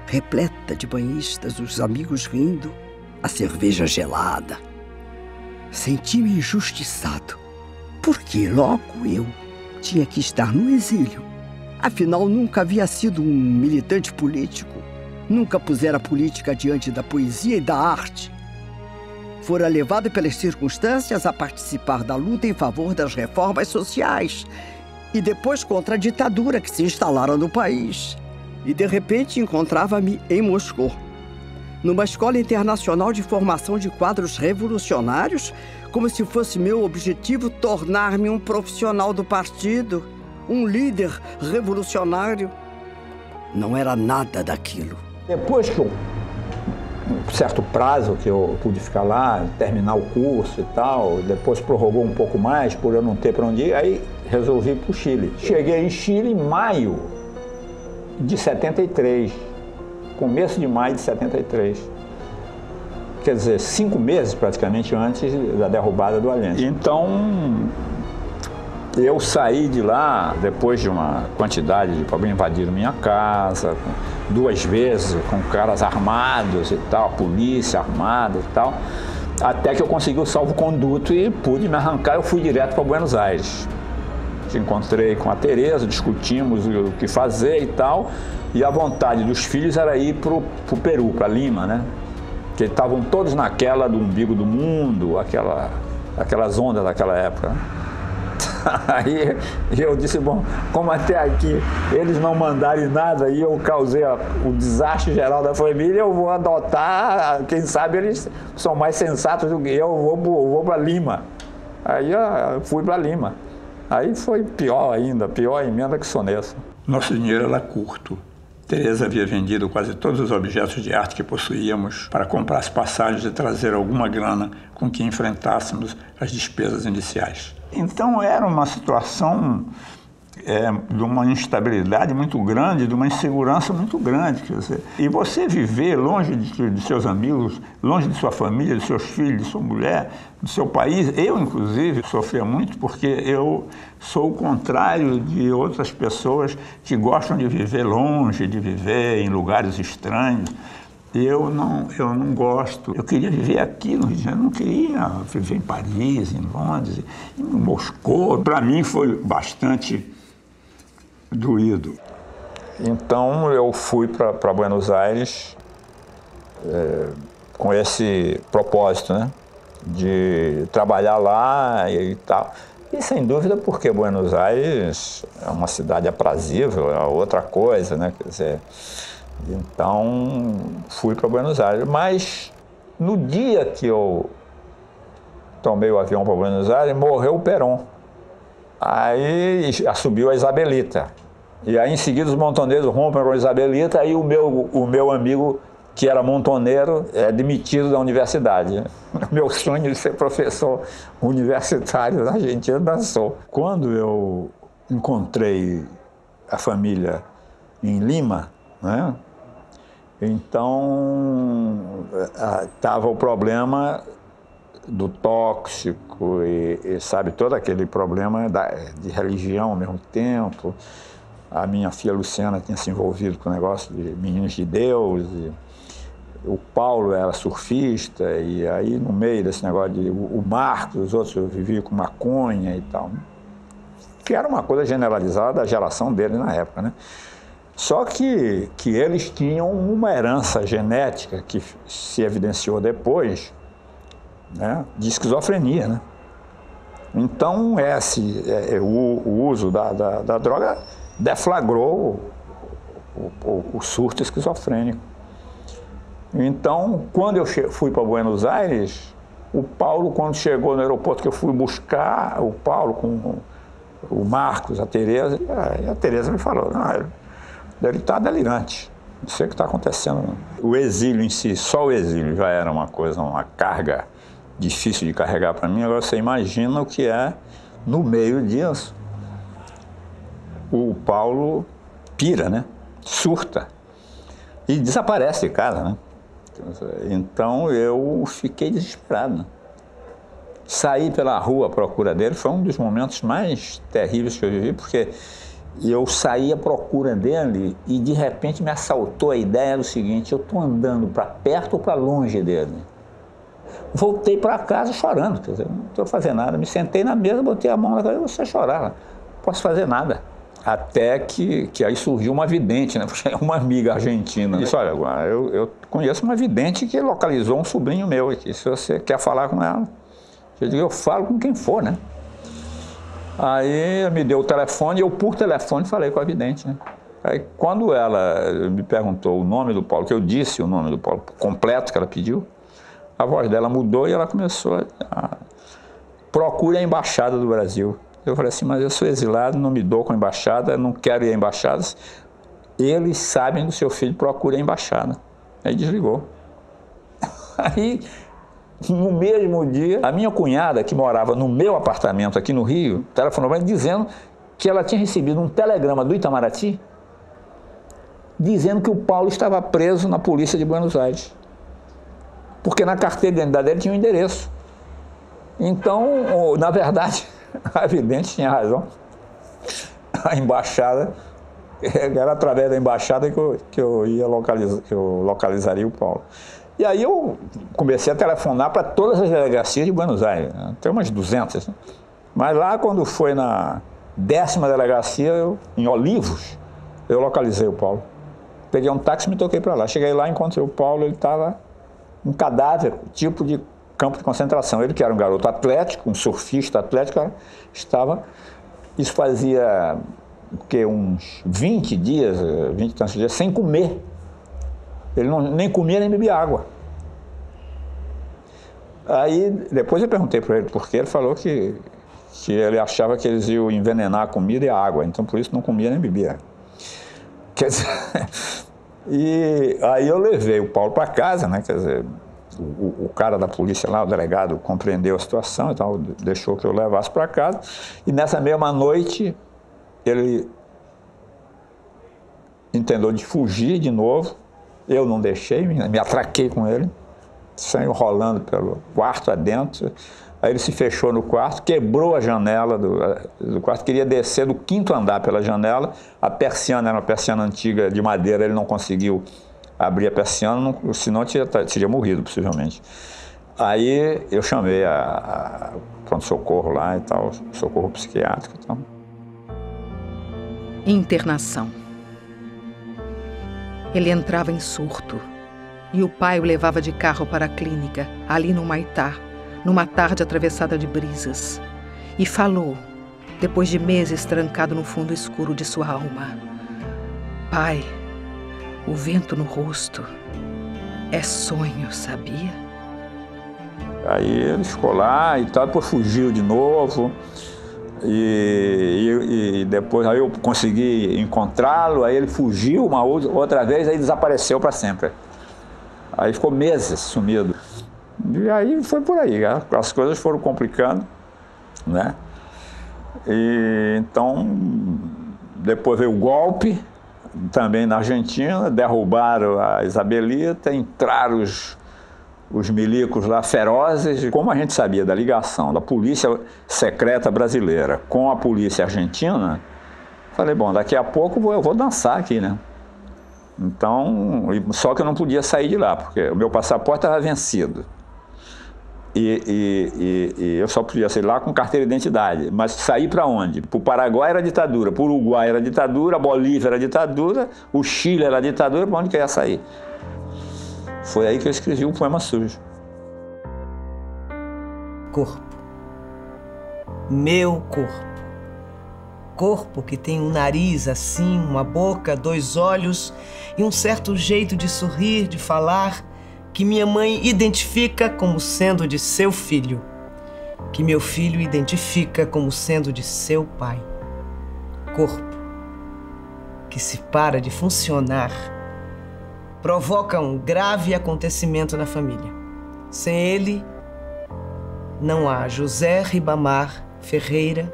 repleta de banhistas, os amigos rindo, a cerveja gelada. Senti-me injustiçado, porque logo eu tinha que estar no exílio. Afinal, nunca havia sido um militante político, nunca pusera a política diante da poesia e da arte. Fora levado pelas circunstâncias a participar da luta em favor das reformas sociais e depois contra a ditadura que se instalara no país. E de repente encontrava-me em Moscou, numa escola internacional de formação de quadros revolucionários, como se fosse meu objetivo tornar-me um profissional do partido, um líder revolucionário. Não era nada daquilo. Depois que um certo prazo que eu pude ficar lá, terminar o curso e tal, depois prorrogou um pouco mais por eu não ter para onde ir, aí resolvi ir para o Chile. Cheguei em Chile em maio de 73. Começo de maio de 73. Quer dizer, 5 meses praticamente antes da derrubada do Allende. Então, eu saí de lá depois de uma quantidade de problemas, invadiram minha casa 2 vezes, com caras armados e tal, polícia armada e tal, até que eu consegui o salvo-conduto e pude me arrancar. Eu fui direto para Buenos Aires. Encontrei com a Teresa, discutimos o que fazer e tal. E a vontade dos filhos era ir para o Peru, para Lima, né? Porque estavam todos naquela do umbigo do mundo, aquelas ondas daquela época. Aí eu disse, bom, como até aqui eles não mandarem nada e eu causei o desastre geral da família, eu vou adotar, quem sabe eles são mais sensatos do que eu vou para Lima. Aí eu fui para Lima. Aí foi pior ainda, pior emenda que Sonesso. Nosso dinheiro era curto. Teresa havia vendido quase todos os objetos de arte que possuíamos para comprar as passagens e trazer alguma grana com que enfrentássemos as despesas iniciais. Então era uma situação de uma instabilidade muito grande, de uma insegurança muito grande. Quer dizer, e você viver longe de seus amigos, longe de sua família, de seus filhos, de sua mulher, do seu país. Eu, inclusive, sofria muito porque eu sou o contrário de outras pessoas que gostam de viver longe, de viver em lugares estranhos. Eu não gosto. Eu queria viver aqui no Rio de Janeiro, não queria viver em Paris, em Londres, em Moscou. Para mim foi bastante doído. Então eu fui para Buenos Aires com esse propósito, né, de trabalhar lá e tal. E sem dúvida porque Buenos Aires é uma cidade aprazível, é outra coisa, né, quer dizer. Então fui para Buenos Aires, mas no dia que eu tomei o avião para Buenos Aires, morreu o Perón. Aí subiu a Isabelita. E aí, em seguida, os montoneiros rompem com a Isabelita, aí o meu amigo, que era montoneiro, é demitido da universidade. Meu sonho de ser professor universitário na Argentina dançou. Quando eu encontrei a família em Lima, né, então estava o problema do tóxico e sabe, todo aquele problema de religião ao mesmo tempo. A minha filha Luciana tinha se envolvido com o negócio de Meninos de Deus o Paulo era surfista, e aí no meio desse negócio de o Marcos, os outros viviam com maconha e tal, né? Que era uma coisa generalizada da geração dele na época, né? Só que eles tinham uma herança genética que se evidenciou depois, né, de esquizofrenia, né? Então o uso da droga deflagrou o surto esquizofrênico. Então, quando eu fui para Buenos Aires, o Paulo, quando chegou no aeroporto, que eu fui buscar o Paulo com o Marcos, a Tereza, e a Tereza me falou, não, ele está delirante, não sei o que está acontecendo. Não. O exílio em si, só o exílio já era uma coisa, uma carga difícil de carregar para mim. Agora você imagina o que é no meio disso. O Paulo pira, né? Surta e desaparece de casa, né? Então eu fiquei desesperado, né? Sair pela rua à procura dele foi um dos momentos mais terríveis que eu vivi, porque eu saí à procura dele e de repente me assaltou a ideia do seguinte: eu estou andando para perto ou para longe dele? Voltei para casa chorando, quer dizer, não estou fazendo nada. Me sentei na mesa, botei a mão na cabeça e comecei a chorar. Não posso fazer nada. Até que aí surgiu uma vidente, né? Porque é uma amiga argentina. Disse, olha, eu conheço uma vidente que localizou um sobrinho meu aqui. Se você quer falar com ela, eu digo, eu falo com quem for, né? Aí me deu o telefone e eu, por telefone, falei com a vidente, né? Aí quando ela me perguntou o nome do Paulo, que eu disse o nome do Paulo completo que ela pediu, a voz dela mudou e ela começou a procure a embaixada do Brasil. Eu falei assim, mas eu sou exilado, não me dou com a embaixada, não quero ir a embaixadas. Eles sabem do seu filho, procure a embaixada. Aí desligou. Aí, no mesmo dia, a minha cunhada, que morava no meu apartamento aqui no Rio, telefonou para mim dizendo que ela tinha recebido um telegrama do Itamaraty dizendo que o Paulo estava preso na polícia de Buenos Aires. Porque na carteira de identidade dele tinha um endereço. Então, na verdade, a vidente tinha razão. A embaixada, era através da embaixada que eu localizaria o Paulo. E aí eu comecei a telefonar para todas as delegacias de Buenos Aires, até umas 200. Né? Mas lá, quando foi na 10ª delegacia, em Olivos, eu localizei o Paulo. Peguei um táxi e me toquei para lá. Cheguei lá, encontrei o Paulo, ele estava um cadáver, tipo de campo de concentração. Ele, que era um garoto atlético, um surfista atlético, estava... Isso fazia uns 20 dias, 20 e tantos dias, sem comer. Ele nem comia nem bebia água. Aí, depois eu perguntei para ele por quê. Ele falou que ele achava que eles iam envenenar a comida e a água, então por isso não comia nem bebia. Quer dizer, e aí eu levei o Paulo para casa, né? Quer dizer, o cara da polícia lá, o delegado, compreendeu a situação, então deixou que eu levasse para casa. E nessa mesma noite, ele entendeu de fugir de novo. Eu não deixei, me atraquei com ele, saiu rolando pelo quarto adentro. Aí ele se fechou no quarto, quebrou a janela do quarto, queria descer do 5º andar pela janela. A persiana era uma persiana antiga de madeira, ele não conseguiu abrir a persiana, senão teria morrido, possivelmente. Aí eu chamei a pronto-socorro lá e tal, socorro psiquiátrico e tal. Internação. Ele entrava em surto e o pai o levava de carro para a clínica, ali no Humaitá, numa tarde atravessada de brisas. E falou, depois de meses trancado no fundo escuro de sua alma: pai, o vento no rosto é sonho, sabia? Aí ele ficou lá e tal, depois fugiu de novo. E depois aí eu consegui encontrá-lo, aí ele fugiu uma outra vez, aí desapareceu para sempre. Aí ficou meses sumido. E aí foi por aí, as coisas foram complicando, né? E então, depois veio o golpe, também na Argentina, derrubaram a Isabelita, entraram os milicos lá ferozes. Como a gente sabia da ligação da polícia secreta brasileira com a polícia argentina, falei, bom, daqui a pouco eu vou dançar aqui, né? Então, só que eu não podia sair de lá, porque o meu passaporte estava vencido. E eu só podia sair lá com carteira de identidade. Mas sair para onde? Para o Paraguai era ditadura, para o Uruguai era ditadura, a Bolívia era ditadura, o Chile era ditadura, para onde que eu ia sair? Foi aí que eu escrevi o Poema Sujo. Corpo. Meu corpo. Corpo que tem um nariz assim, uma boca, 2 olhos e um certo jeito de sorrir, de falar, que minha mãe identifica como sendo de seu filho, que meu filho identifica como sendo de seu pai. Corpo que, se para de funcionar, provoca um grave acontecimento na família. Sem ele, não há José Ribamar Ferreira,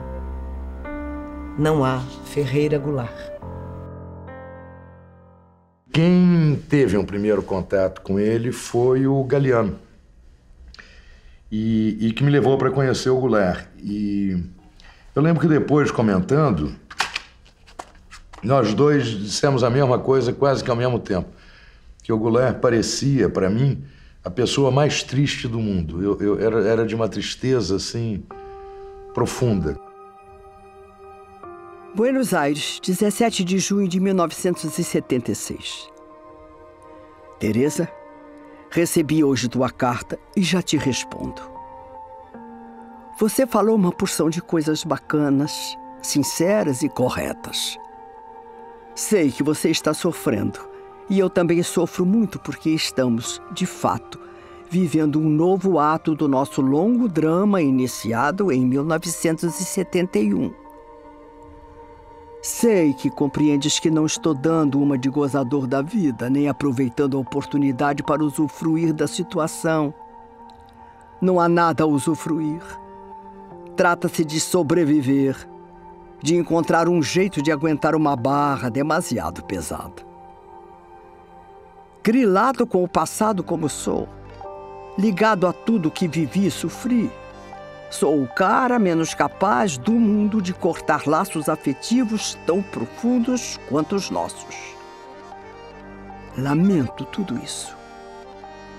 não há Ferreira Goulart. Quem teve um primeiro contato com ele foi o Galiano. E que me levou para conhecer o Goulart. E eu lembro que depois, comentando, nós dois dissemos a mesma coisa quase que ao mesmo tempo. Que o Goulart parecia, para mim, a pessoa mais triste do mundo. Eu era de uma tristeza, assim, profunda. Buenos Aires, 17 de junho de 1976. Teresa, recebi hoje tua carta e já te respondo. Você falou uma porção de coisas bacanas, sinceras e corretas. Sei que você está sofrendo e eu também sofro muito porque estamos, de fato, vivendo um novo ato do nosso longo drama iniciado em 1971. Sei que compreendes que não estou dando uma de gozador da vida, nem aproveitando a oportunidade para usufruir da situação. Não há nada a usufruir. Trata-se de sobreviver, de encontrar um jeito de aguentar uma barra demasiado pesada. Grilado com o passado como sou, ligado a tudo que vivi e sofri, sou o cara menos capaz do mundo de cortar laços afetivos tão profundos quanto os nossos. Lamento tudo isso.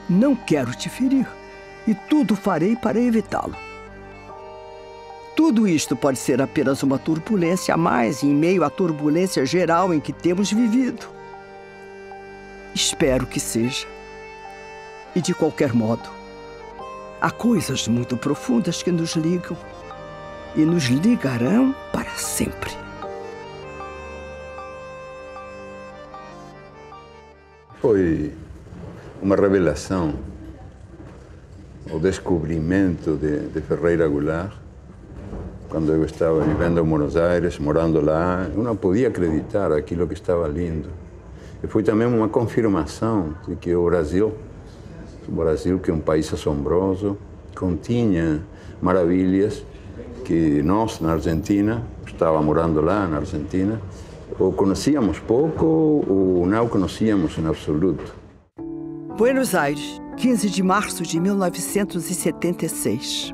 Não quero te ferir e tudo farei para evitá-lo. Tudo isto pode ser apenas uma turbulência a mais em meio à turbulência geral em que temos vivido. Espero que seja. E de qualquer modo, há coisas muito profundas que nos ligam e nos ligarão para sempre. Foi uma revelação, o descobrimento de Ferreira Goulart. Quando eu estava vivendo em Buenos Aires, morando lá, eu não podia acreditar aquilo que estava lindo. E foi também uma confirmação de que o Brasil, que é um país assombroso, continha maravilhas que nós, na Argentina, estava morando lá na Argentina, ou conhecíamos pouco ou não conhecíamos em absoluto. Buenos Aires, 15 de março de 1976.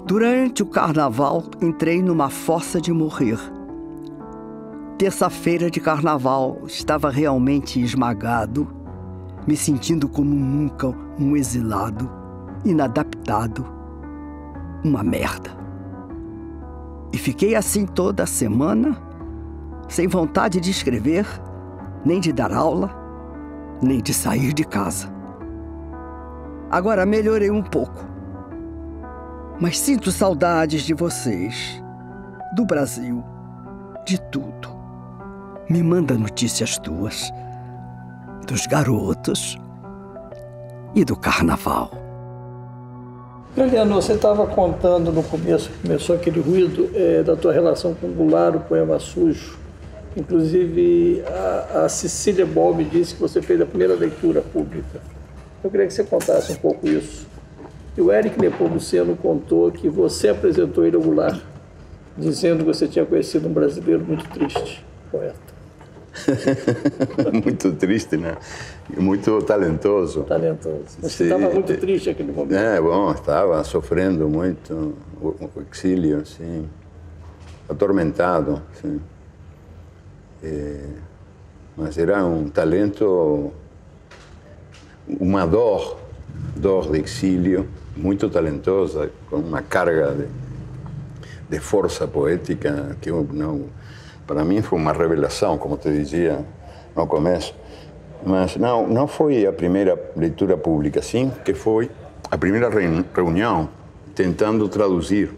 Durante o carnaval, entrei numa fossa de morrer. Terça-feira de carnaval, estava realmente esmagado, me sentindo como nunca um exilado, inadaptado, uma merda. E fiquei assim toda a semana, sem vontade de escrever, nem de dar aula, nem de sair de casa. Agora melhorei um pouco, mas sinto saudades de vocês, do Brasil, de tudo. Me manda notícias tuas, dos garotos e do carnaval. Galiano, você estava contando no começo, começou aquele ruído da tua relação com o Goulart, o Poema Sujo. Inclusive, a Cecília Ball me disse que você fez a primeira leitura pública. Eu queria que você contasse um pouco isso. E o Éric Nepomuceno contou que você apresentou ele ao Goulart, dizendo que você tinha conhecido um brasileiro muito triste, poeta. Muito triste, né? Muito talentoso. Talentoso. Mas você estava muito triste naquele momento. Bom, estava sofrendo muito o exílio, sim. Atormentado, sim. mas era um talento, uma dor de exílio, muito talentosa, com uma carga de força poética que eu não, para mim foi uma revelação, como te dizia no começo. Mas não foi a primeira leitura pública, sim, que foi a primeira reunião tentando traduzir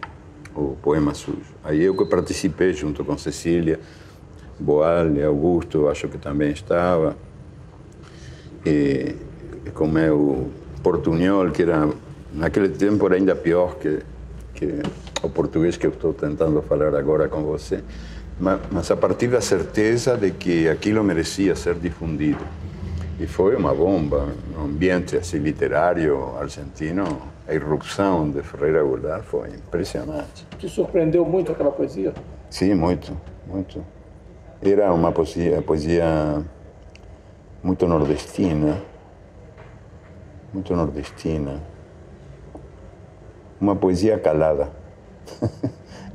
o Poema Sujo. Aí eu que participei junto com Cecília, Boal, Augusto, acho que também estava, e com meu portunhol, que era, naquele tempo era ainda pior que o português que eu estou tentando falar agora com você, mas a partir da certeza de que aquilo merecia ser difundido. E foi uma bomba no ambiente assim, literário argentino. A irrupção de Ferreira Goulart foi impressionante. Te surpreendeu muito aquela poesia? Sim, muito, muito. Era uma poesia muito nordestina. Muito nordestina. Uma poesia calada.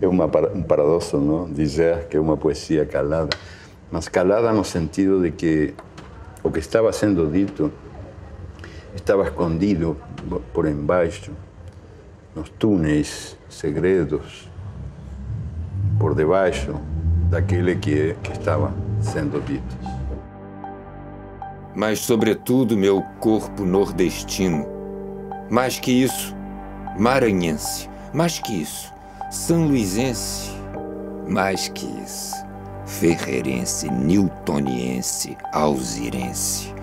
É um paradoxo, não? Dizer que é uma poesia calada. Mas calada no sentido de que o que estava sendo dito estava escondido por embaixo, nos túneis segredos, por debaixo daquele que estava sendo dito. Mas, sobretudo, meu corpo nordestino. Mais que isso, maranhense. Mais que isso, sanluisense. Mais que isso, ferreirense, newtoniense, alzirense.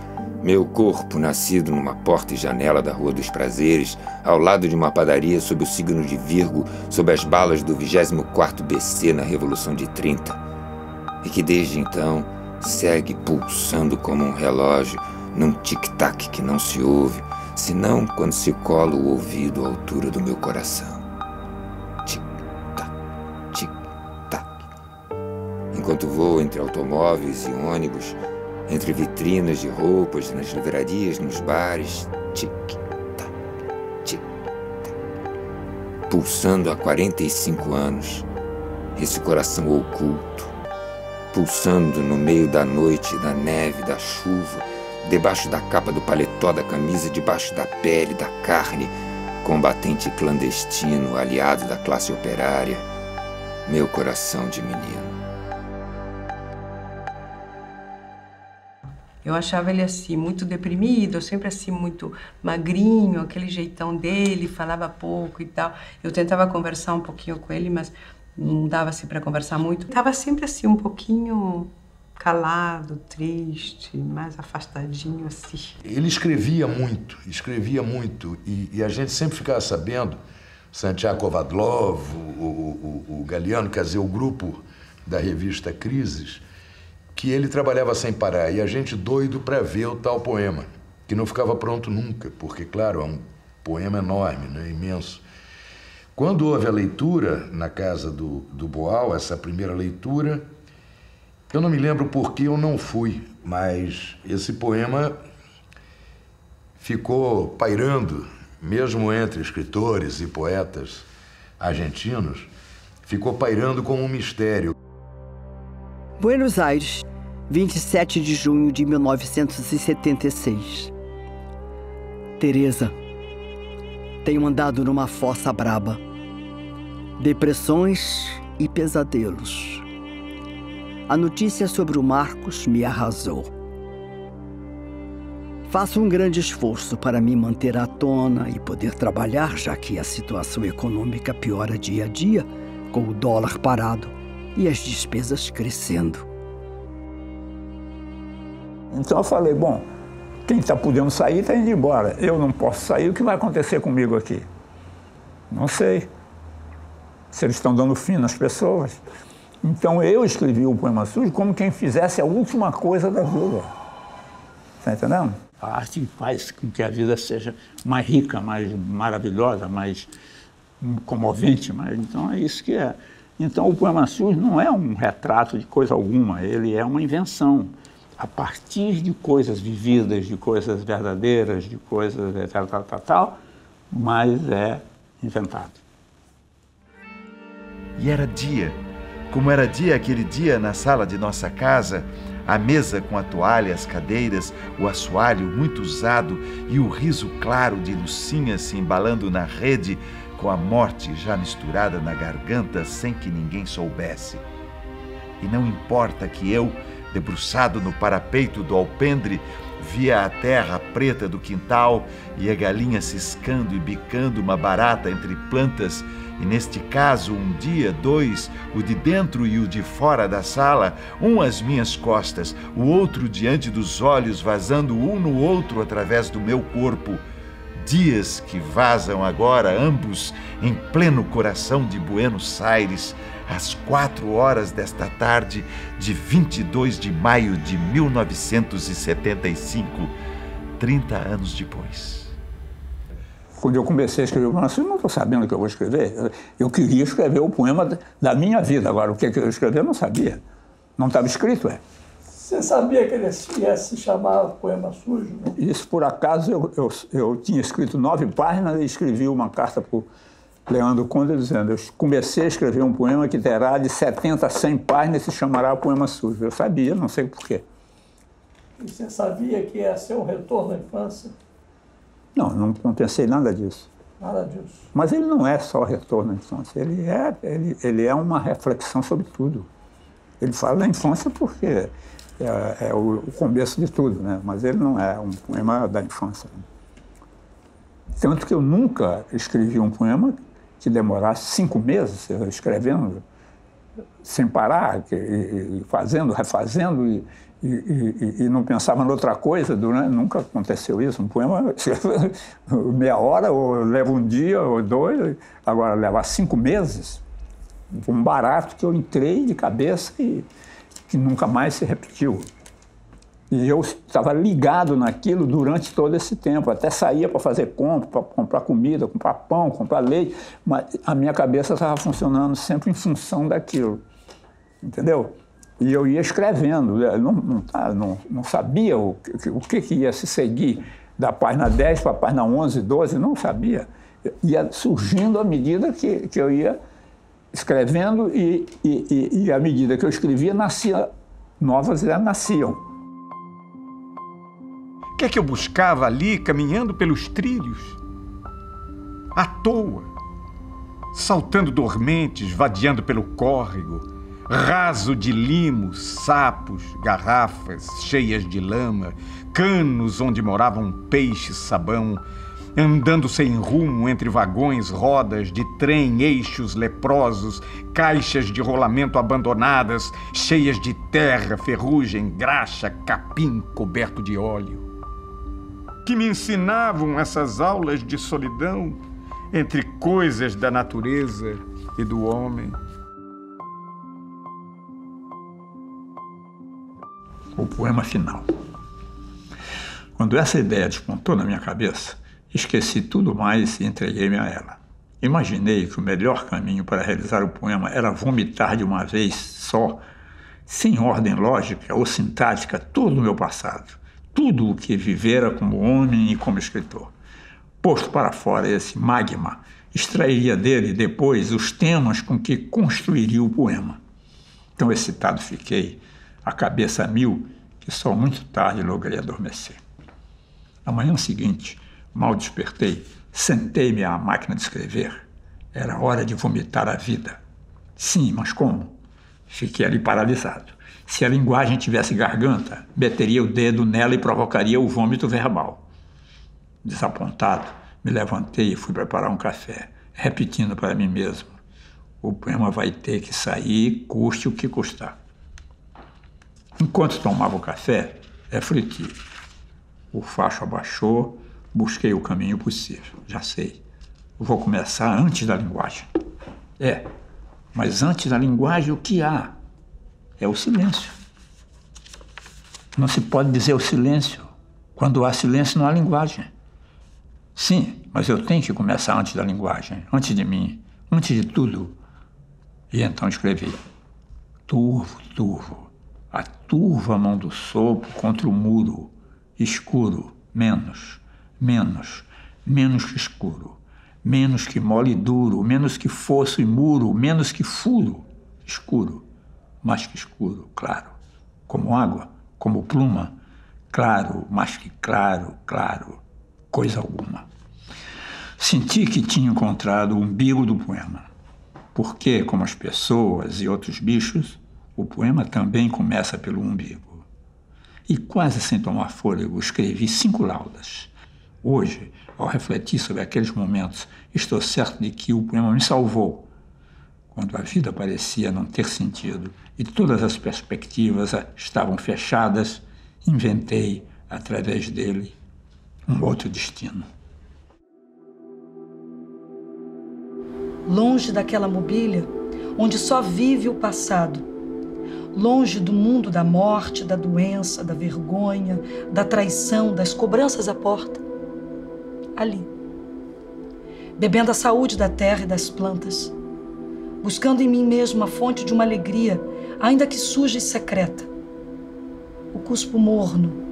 Meu corpo, nascido numa porta e janela da Rua dos Prazeres, ao lado de uma padaria sob o signo de Virgo, sob as balas do 24º BC na Revolução de 30, e que desde então segue pulsando como um relógio num tic-tac que não se ouve, senão quando se cola o ouvido à altura do meu coração. Tic-tac, tic-tac. Enquanto vou entre automóveis e ônibus, entre vitrinas de roupas, nas livrarias, nos bares, tic-tac, tic-tac. Pulsando há 45 anos, esse coração oculto, pulsando no meio da noite, da neve, da chuva, debaixo da capa do paletó, da camisa, debaixo da pele, da carne, combatente clandestino, aliado da classe operária, meu coração de menino. Eu achava ele assim, muito deprimido, sempre assim, muito magrinho, aquele jeitão dele, falava pouco e tal. Eu tentava conversar um pouquinho com ele, mas não dava assim para conversar muito. Estava sempre assim, um pouquinho calado, triste, mais afastadinho assim. Ele escrevia muito, e a gente sempre ficava sabendo, Santiago Kovadlov, o Galiano, quer dizer, o grupo da revista Crises, que ele trabalhava sem parar, e a gente doido para ver o tal poema, que não ficava pronto nunca, porque, claro, é um poema enorme, né, imenso. Quando houve a leitura na casa do Boal, essa primeira leitura, eu não me lembro por que eu não fui, mas esse poema ficou pairando, mesmo entre escritores e poetas argentinos, ficou pairando como um mistério. Buenos Aires, 27 de junho de 1976. Teresa, tenho andado numa fossa braba. Depressões e pesadelos. A notícia sobre o Marcos me arrasou. Faço um grande esforço para me manter à tona e poder trabalhar, já que a situação econômica piora dia a dia, com o dólar parado e as despesas crescendo. Então eu falei, bom, quem está podendo sair está indo embora. Eu não posso sair, o que vai acontecer comigo aqui? Não sei. Se eles estão dando fim nas pessoas. Então eu escrevi o Poema Sujo como quem fizesse a última coisa da vida. Está entendendo? A arte faz com que a vida seja mais rica, mais maravilhosa, mais comovente. Então é isso que é. Então o Poema Sujo não é um retrato de coisa alguma, ele é uma invenção. A partir de coisas vividas, de coisas verdadeiras, de coisas tal, mas é inventado. E era dia, como era dia aquele dia na sala de nossa casa, a mesa com a toalha, as cadeiras, o assoalho muito usado e o riso claro de Lucinha se embalando na rede, com a morte já misturada na garganta sem que ninguém soubesse. E não importa que eu, debruçado no parapeito do alpendre, via a terra preta do quintal e a galinha ciscando e bicando uma barata entre plantas, e neste caso, um dia, dois, o de dentro e o de fora da sala, um às minhas costas, o outro diante dos olhos, vazando um no outro através do meu corpo. Dias que vazam agora, ambos, em pleno coração de Buenos Aires, às 4 horas desta tarde de 22 de maio de 1975, 30 anos depois. Quando eu comecei a escrever o poema, eu não estou sabendo o que eu vou escrever. Eu queria escrever o poema da minha vida. Agora, o que eu ia escrever, eu não sabia. Não estava escrito, é. Você sabia que ele ia se chamar Poema Sujo? Né? Isso, por acaso, eu tinha escrito 9 páginas e escrevi uma carta para o Leandro Conde dizendo: eu comecei a escrever um poema que terá de 70 a 100 páginas e se chamará Poema Sujo. Eu sabia, não sei por quê. E você sabia que ia ser um retorno à infância? Não pensei nada disso. Nada disso. Mas ele não é só retorno à infância, ele é uma reflexão sobre tudo. Ele fala da infância porque é o começo de tudo, né? Mas ele não é um poema da infância. Tanto que eu nunca escrevi um poema que demorasse 5 meses escrevendo sem parar, fazendo, refazendo e não pensava em outra coisa. Nunca aconteceu isso. Um poema meia hora, ou leva um dia, ou 2. Agora, levar 5 meses, um barato que eu entrei de cabeça e que nunca mais se repetiu. E eu estava ligado naquilo durante todo esse tempo. Até saía para fazer compra, para comprar comida, comprar pão, comprar leite, mas a minha cabeça estava funcionando sempre em função daquilo. Entendeu? E eu ia escrevendo, não sabia o que ia se seguir da página 10 para a página 11, 12, não sabia. Ia surgindo à medida que eu ia escrevendo e à medida que eu escrevia, novas ideias nasciam. O que é que eu buscava ali, caminhando pelos trilhos? À toa, saltando dormentes, vadeando pelo córrego, raso de limos, sapos, garrafas cheias de lama, canos onde moravam peixes-sabão, andando sem rumo entre vagões, rodas de trem, eixos leprosos, caixas de rolamento abandonadas, cheias de terra, ferrugem, graxa, capim coberto de óleo. Que me ensinavam essas aulas de solidão entre coisas da natureza e do homem. O poema final. Quando essa ideia despontou na minha cabeça, esqueci tudo mais e entreguei-me a ela. Imaginei que o melhor caminho para realizar o poema era vomitar de uma vez só, sem ordem lógica ou sintática, todo o meu passado, tudo o que vivera como homem e como escritor. Posto para fora esse magma, extrairia dele depois os temas com que construiria o poema. Tão excitado fiquei, a cabeça a mil, que só muito tarde logrei adormecer. Na manhã seguinte, mal despertei, sentei-me à máquina de escrever. Era hora de vomitar a vida. Sim, mas como? Fiquei ali paralisado. Se a linguagem tivesse garganta, meteria o dedo nela e provocaria o vômito verbal. Desapontado, me levantei e fui preparar um café, repetindo para mim mesmo: o poema vai ter que sair, custe o que custar. Enquanto tomava o café, refleti. O facho abaixou, busquei o caminho possível. Já sei. Vou começar antes da linguagem. Mas antes da linguagem, o que há? É o silêncio. Não se pode dizer o silêncio. Quando há silêncio, não há linguagem. Sim, mas eu tenho que começar antes da linguagem, antes de mim, antes de tudo. E então escrevi. Turvo, turvo. A turva mão do sopro contra o muro. Escuro, menos, menos, menos que escuro. Menos que mole e duro, menos que fosso e muro, menos que furo. Escuro, mais que escuro, claro. como água, como pluma, claro, mais que claro, claro, coisa alguma. Senti que tinha encontrado o umbigo do poema, porque, como as pessoas e outros bichos, o poema também começa pelo umbigo. E quase sem tomar fôlego, escrevi 5 laudas. Hoje, ao refletir sobre aqueles momentos, estou certo de que o poema me salvou, quando a vida parecia não ter sentido e todas as perspectivas estavam fechadas, inventei, através dele, um outro destino. Longe daquela mobília, onde só vive o passado, longe do mundo da morte, da doença, da vergonha, da traição, das cobranças à porta, ali, bebendo a saúde da terra e das plantas, buscando em mim mesmo a fonte de uma alegria, ainda que suja e secreta. O cuspo morno,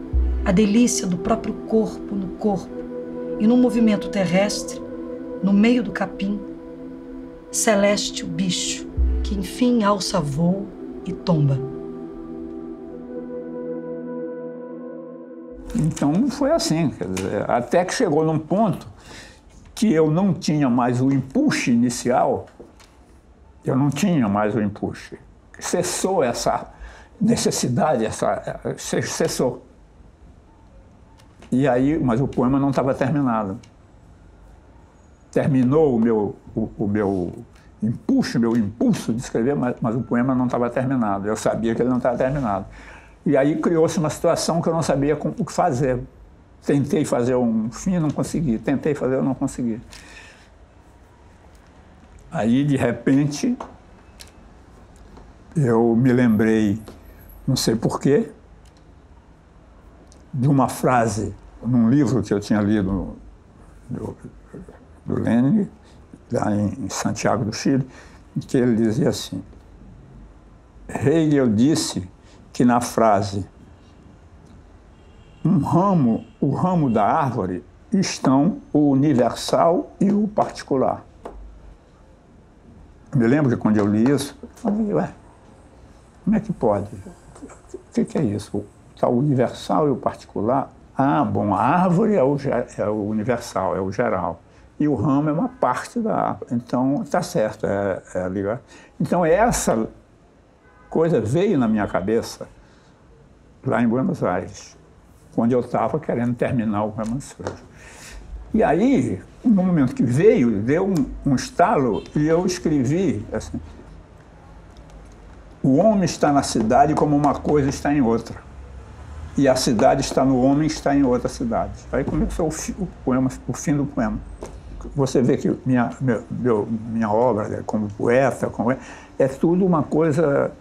a delícia do próprio corpo no corpo e no movimento terrestre, no meio do capim, celeste o bicho, que enfim alça voo e tomba. Então foi assim, quer dizer, até que chegou num ponto que eu não tinha mais o empuxo inicial, Cessou essa necessidade, cessou. E aí, mas o poema não estava terminado. Terminou o meu impulso de escrever, mas o poema não estava terminado. Eu sabia que ele não estava terminado. E aí criou-se uma situação que eu não sabia o que fazer. Tentei fazer um fim, não consegui. Tentei fazer, eu não consegui. Aí, de repente, eu me lembrei, não sei porquê, de uma frase num livro que eu tinha lido do Lenin, lá em Santiago do Chile, em que ele dizia assim: Hegel disse que na frase o ramo da árvore estão o universal e o particular. Eu me lembro que quando eu li isso, eu falei, ué, como é que pode? O que é isso? Está o universal e o particular? Ah, bom, a árvore é o universal, é o geral. E o ramo é uma parte da árvore. Então, está certo, é ligar. Então, essa coisa veio na minha cabeça lá em Buenos Aires, quando eu estava querendo terminar o poema Sujo. E aí, no momento que veio, deu um estalo e eu escrevi assim: o homem está na cidade como uma coisa está em outra. E a cidade está no homem, está em outra cidade. Aí começou o fim do poema. Você vê que minha obra como poeta é tudo uma coisa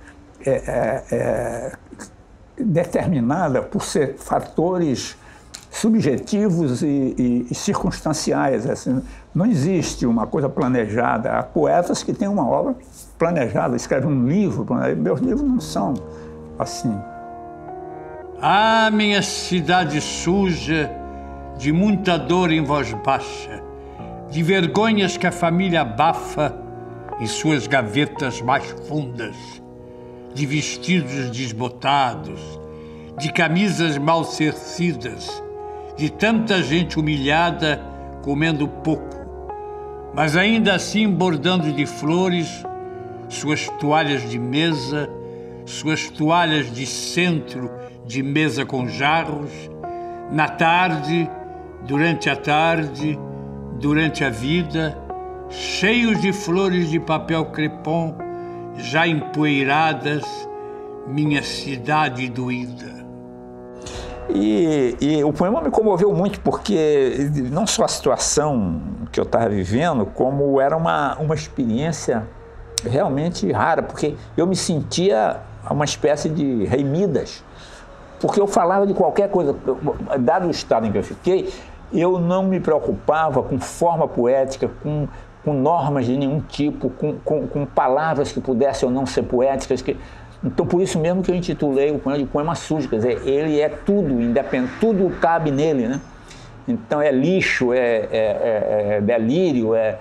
determinada por ser fatores subjetivos e circunstanciais. Assim, não existe uma coisa planejada. Há poetas que têm uma obra planejada, escrevem um livro. Meus livros não são assim. Ah, minha cidade suja, de muita dor em voz baixa, de vergonhas que a família abafa em suas gavetas mais fundas, de vestidos desbotados, de camisas mal cercidas, de tanta gente humilhada comendo pouco, mas ainda assim bordando de flores suas toalhas de mesa, suas toalhas de centro de mesa com jarros, na tarde, durante a tarde, durante a vida, cheios de flores de papel crepom, já empoeiradas, minha cidade doída. E o poema me comoveu muito porque não só a situação que eu estava vivendo, como era uma experiência realmente rara, porque eu me sentia uma espécie de Rei Midas, porque eu falava de qualquer coisa. Dado o estado em que eu fiquei, eu não me preocupava com forma poética, com normas de nenhum tipo, com palavras que pudessem ou não ser poéticas. Então, por isso mesmo que eu intitulei o poema de Poema Sujo, quer dizer, ele é tudo, independente, tudo cabe nele, né? Então, é lixo, é delírio, é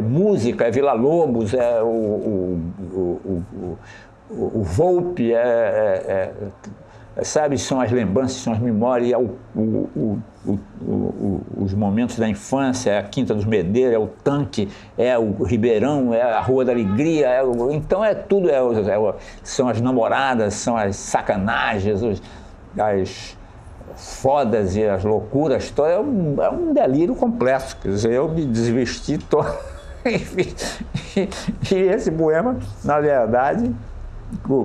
música, é Vila-Lobos, é o Volpe, sabe, são as lembranças, são as memórias, os momentos da infância, é a Quinta dos Medeiros, é o Tanque, é o Ribeirão, é a Rua da Alegria, então é tudo, são as namoradas, são as sacanagens, as fodas e as loucuras, é um delírio complexo. Quer dizer, eu me desvesti todo. E esse poema, na verdade,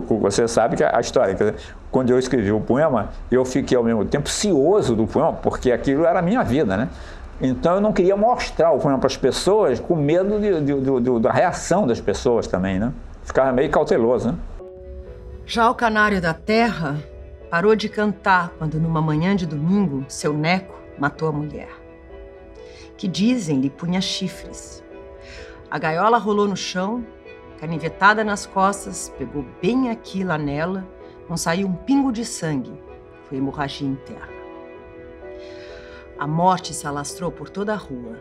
você sabe que a história, quer dizer, quando eu escrevi o poema, eu fiquei ao mesmo tempo cioso do poema, porque aquilo era a minha vida, né? Então eu não queria mostrar o poema para as pessoas com medo da reação das pessoas também, né? Ficava meio cauteloso, né? Já o canário da terra parou de cantar quando, numa manhã de domingo, seu neco matou a mulher, que dizem lhe punha chifres. A gaiola rolou no chão, canivetada nas costas, pegou bem aqui lá nela, não saiu um pingo de sangue, foi hemorragia interna. A morte se alastrou por toda a rua,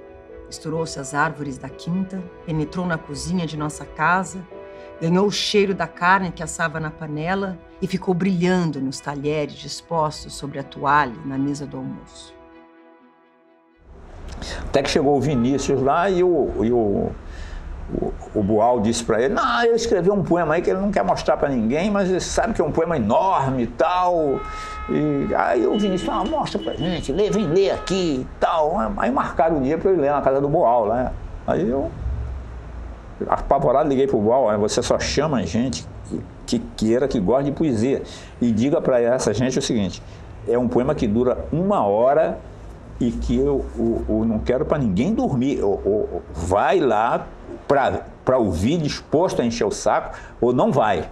misturou-se às árvores da quinta, penetrou na cozinha de nossa casa, ganhou o cheiro da carne que assava na panela e ficou brilhando nos talheres dispostos sobre a toalha na mesa do almoço. Até que chegou o Vinícius lá e o Boal disse para ele, não, ele escreveu um poema aí que ele não quer mostrar para ninguém, mas ele sabe que é um poema enorme e tal. E aí o Vinícius, mostra pra gente, vem ler aqui e tal. Aí marcaram o dia para eu ler na casa do Boal, né? Aí eu, apavorado, liguei pro Boal, você só chama gente que queira, que gosta de poesia. E diga para essa gente o seguinte, é um poema que dura 1 hora e que eu não quero para ninguém dormir. Vai lá para ouvir, disposto a encher o saco, ou não vai.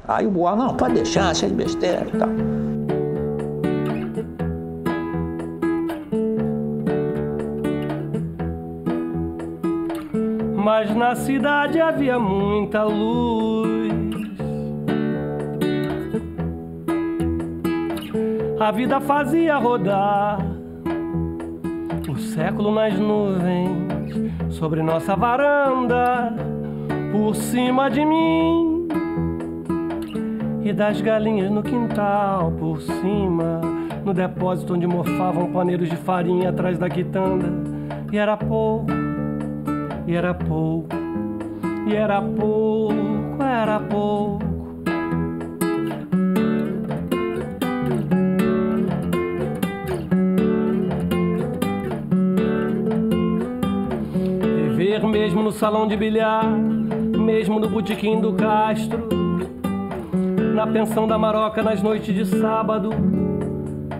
Aí o Boal, não, pode deixar, cheio de besteira e tal. Mas na cidade havia muita luz. A vida fazia rodar o século nas nuvens, sobre nossa varanda, por cima de mim, e das galinhas no quintal, por cima, no depósito onde mofavam paneiros de farinha atrás da quitanda. E era pouco, e era pouco, e era pouco, era pouco. Viver mesmo no salão de bilhar, mesmo no botequim do Castro, na pensão da Maroca nas noites de sábado,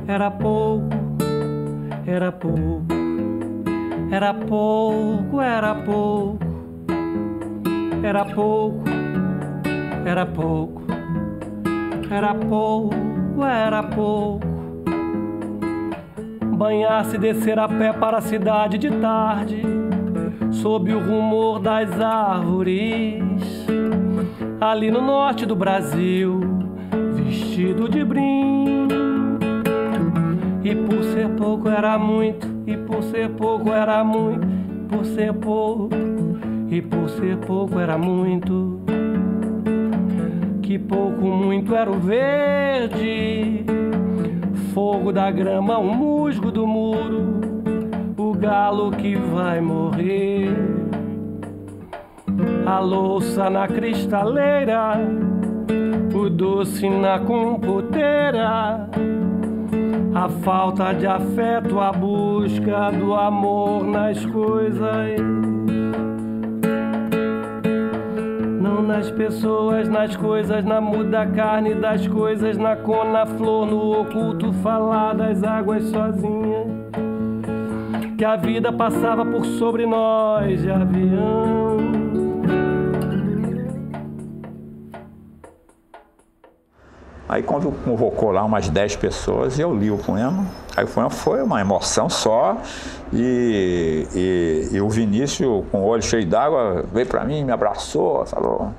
era pouco, era pouco. Era pouco, era pouco, era pouco, era pouco, era pouco, era pouco. Banhar-se e descer a pé para a cidade de tarde, sob o rumor das árvores, ali no norte do Brasil, vestido de brim. E por ser pouco era muito, e por ser pouco era muito, por ser pouco, e por ser pouco era muito. Que pouco muito era o verde, fogo da grama, o musgo do muro, o galo que vai morrer. A louça na cristaleira, o doce na compoteira, a falta de afeto, a busca do amor nas coisas. Não nas pessoas, nas coisas, na muda carne das coisas, na flor, no oculto falar das águas sozinhas. Que a vida passava por sobre nós de avião. Aí convocou lá umas 10 pessoas e eu li o poema. Aí o poema foi uma emoção só e o Vinícius, com o olho cheio d'água, veio para mim, me abraçou, falou,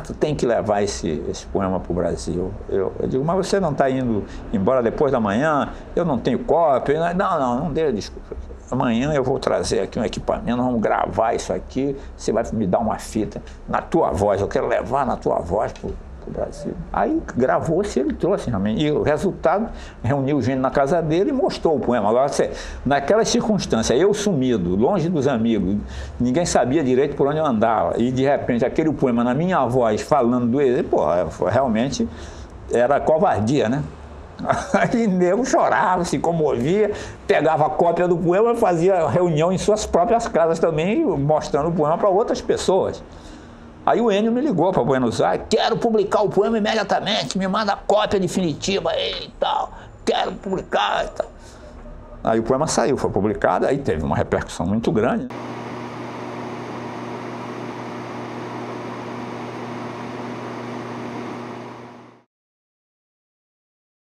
tu tem que levar esse poema para o Brasil. Eu digo, mas você não está indo embora depois da manhã? Eu não tenho cópia. Não dê desculpa. amanhã eu vou trazer aqui um equipamento, vamos gravar isso aqui, você vai me dar uma fita na tua voz, eu quero levar na tua voz pro Brasil. Aí gravou-se, ele trouxe realmente. E o resultado, reuniu gente na casa dele e mostrou o poema. Agora, naquela circunstância, eu sumido, longe dos amigos, ninguém sabia direito por onde eu andava, e de repente aquele poema na minha voz, falando do exílio, pô, realmente era covardia, né? Aí nego chorava, se comovia, pegava a cópia do poema e fazia reunião em suas próprias casas também, mostrando o poema para outras pessoas. Aí o Ennio me ligou para Buenos Aires, quero publicar o poema imediatamente, me manda a cópia definitiva aí e tal, quero publicar e tal. Aí o poema saiu, foi publicado, aí teve uma repercussão muito grande.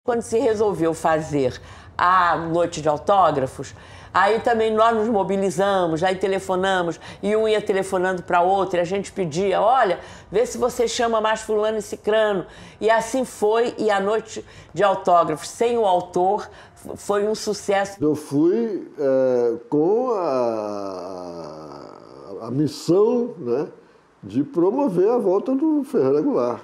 Quando se resolveu fazer a noite de autógrafos, aí também nós nos mobilizamos, aí telefonamos, e um ia telefonando para outro, e a gente pedia, olha, vê se você chama mais fulano e cicrano. E assim foi, e a noite de autógrafos sem o autor foi um sucesso. Eu fui com a missão, né, de promover a volta do Ferreira Goulart.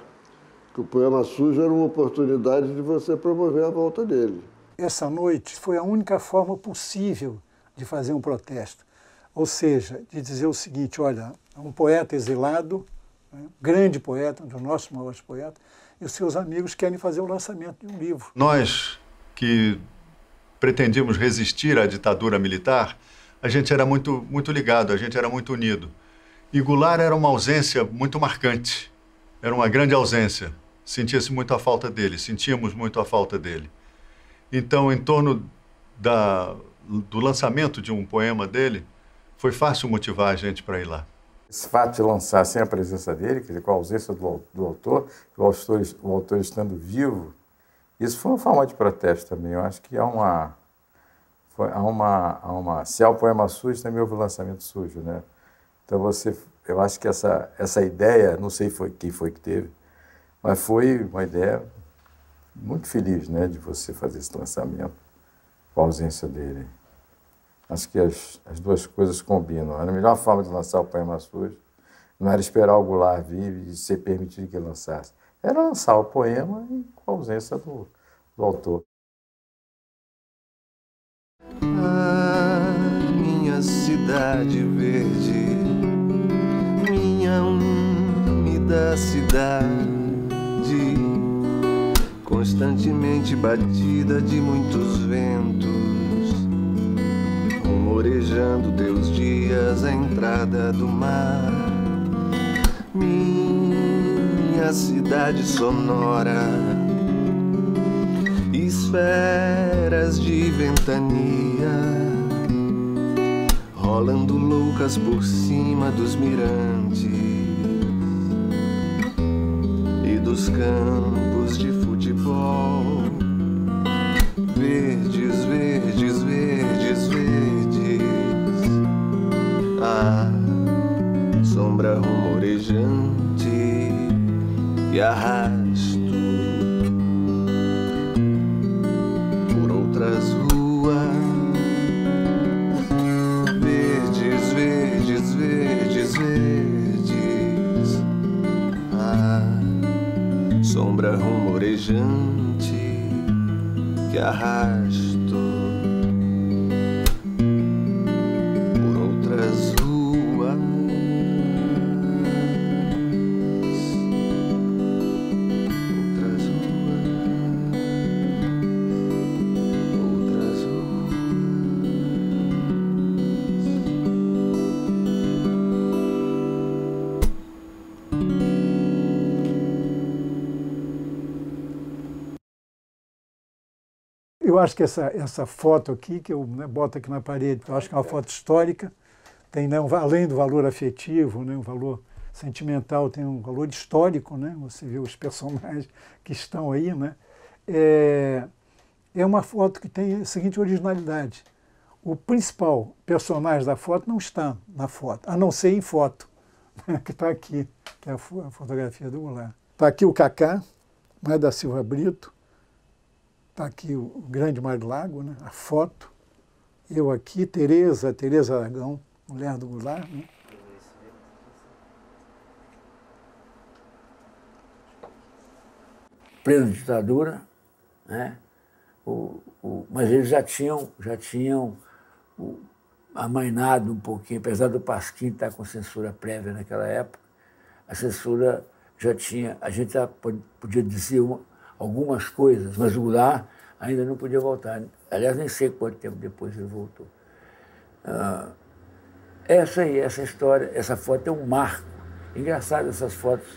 Que o Poema Sujo era uma oportunidade de você promover a volta dele. Essa noite foi a única forma possível de fazer um protesto. Ou seja, de dizer o seguinte, olha, um poeta exilado, né, grande poeta, um dos nossos maiores poetas, e os seus amigos querem fazer o lançamento de um livro. Nós que pretendíamos resistir à ditadura militar, a gente era muito ligado, a gente era muito unido. E Goulart era uma ausência muito marcante, era uma grande ausência. Sentia-se muito a falta dele, sentíamos muito a falta dele. Então, em torno do lançamento de um poema dele, foi fácil motivar a gente para ir lá. Esse fato de lançar sem a presença dele, quer dizer, com a ausência do autor, o autor estando vivo, isso foi uma forma de protesto também. Eu acho que se há o poema sujo, também houve o lançamento sujo, né? Então eu acho que essa ideia, não sei quem foi que teve, mas foi uma ideia muito feliz, né, de você fazer esse lançamento com a ausência dele. Acho que as duas coisas combinam. A melhor forma de lançar o Poema Sujo não era esperar o Goulart vir e ser permitido que ele lançasse. Era lançar o poema com a ausência do autor. Ah, minha cidade verde, minha úmida cidade, constantemente batida de muitos ventos, rumorejando teus dias à entrada do mar. Minha cidade sonora, esferas de ventania, rolando loucas por cima dos mirantes e dos campos de futebol. Verdes, verdes, verdes, verdes. A sombra rumorejante que arrasto por outras ruas. Verdes, verdes, verdes, verdes. A sombra rumorejante que arrasto por outras ruas. Outras ruas. Outras ruas. Eu acho que essa foto aqui, que eu boto aqui na parede, eu acho que é uma foto histórica, tem, né, além do valor afetivo, né, um valor sentimental, tem um valor histórico, né, você vê os personagens que estão aí, né, é uma foto que tem a seguinte originalidade: o principal personagem da foto não está na foto, a não ser em foto, que está aqui, que é a fotografia do Goulart. Está aqui o Cacá, né, da Silva Brito. Está aqui o grande Mar do Lago, né? A foto, eu aqui, Tereza Aragão, mulher do Goulart, né? Plena ditadura, né? Mas eles já tinham amainado um pouquinho, apesar do Pasquim estar com censura prévia naquela época, a censura já tinha, a gente já podia dizer algumas coisas, mas o Goulart ainda não podia voltar. Aliás, nem sei quanto tempo depois ele voltou. Essa história, essa foto é um marco. Engraçado, essas fotos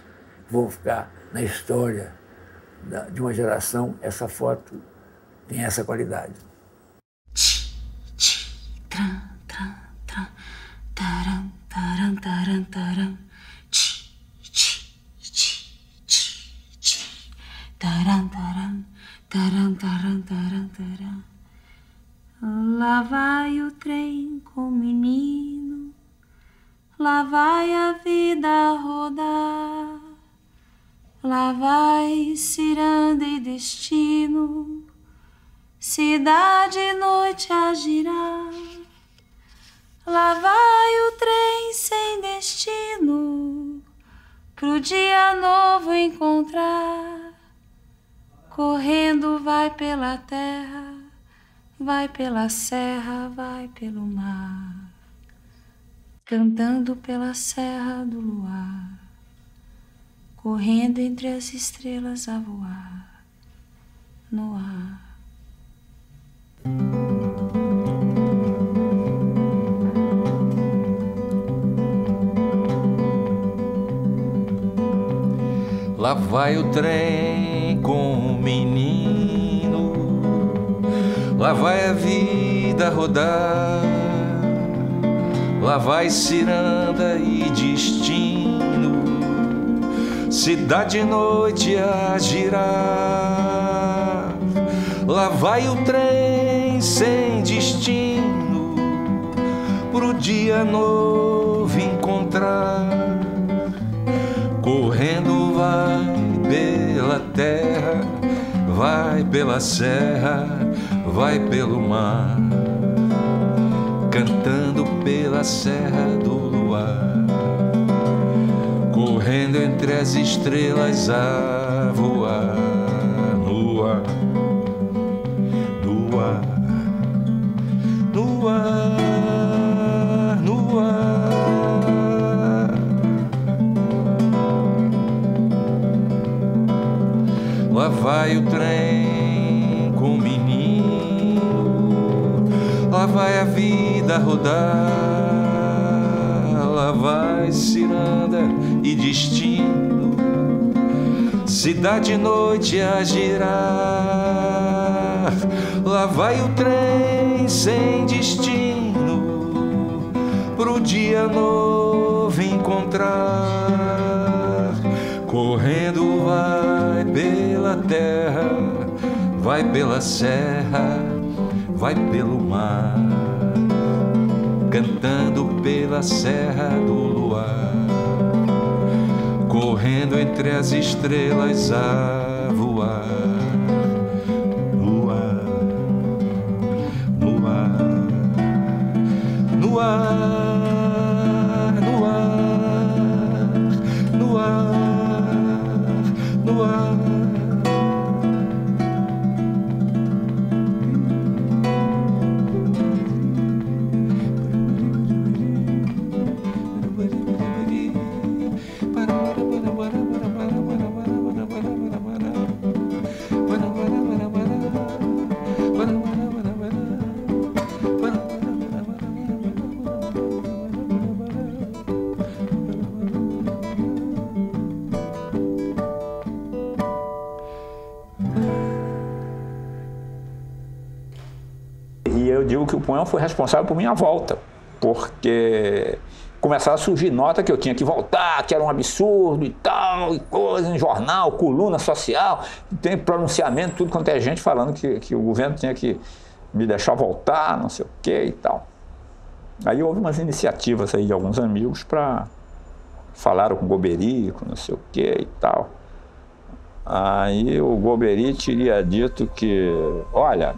vão ficar na história de uma geração. Essa foto tem essa qualidade. Lá vai o trem com o menino, lá vai a vida rodar, lá vai ciranda e destino, cidade e noite a girar. Lá vai o trem sem destino, pro dia novo encontrar. Correndo vai pela terra, vai pela serra, vai pelo mar, cantando pela serra do luar, correndo entre as estrelas a voar no ar. Lá vai o trem com o menino, lá vai a vida rodar, lá vai ciranda e destino, cidade e noite a girar. Lá vai o trem sem destino, pro dia novo encontrar. Correndo vai pela terra, vai pela serra, vai pelo mar, cantando pela serra do luar, correndo entre as estrelas a voar no ar, no ar, no ar, no ar. Lá vai o trem com o menino, lá vai a vida rodar, lá vai ciranda e destino, cidade e noite a girar. Lá vai o trem sem destino, pro dia novo encontrar. Correndo vai pela terra, vai pela serra, vai pelo mar, cantando pela serra do luar, correndo entre as estrelas a voar no ar, no ar, no ar, no ar, no ar. No ar. Que o poema foi responsável por minha volta, porque começaram a surgir notas que eu tinha que voltar, que era um absurdo e tal, e coisa, em jornal, coluna social, tem pronunciamento, tudo quanto é gente falando que o governo tinha que me deixar voltar, não sei o que e tal. Aí houve umas iniciativas aí de alguns amigos para falaram com o Goberico, não sei o que e tal. Aí o Goberico teria dito que, olha,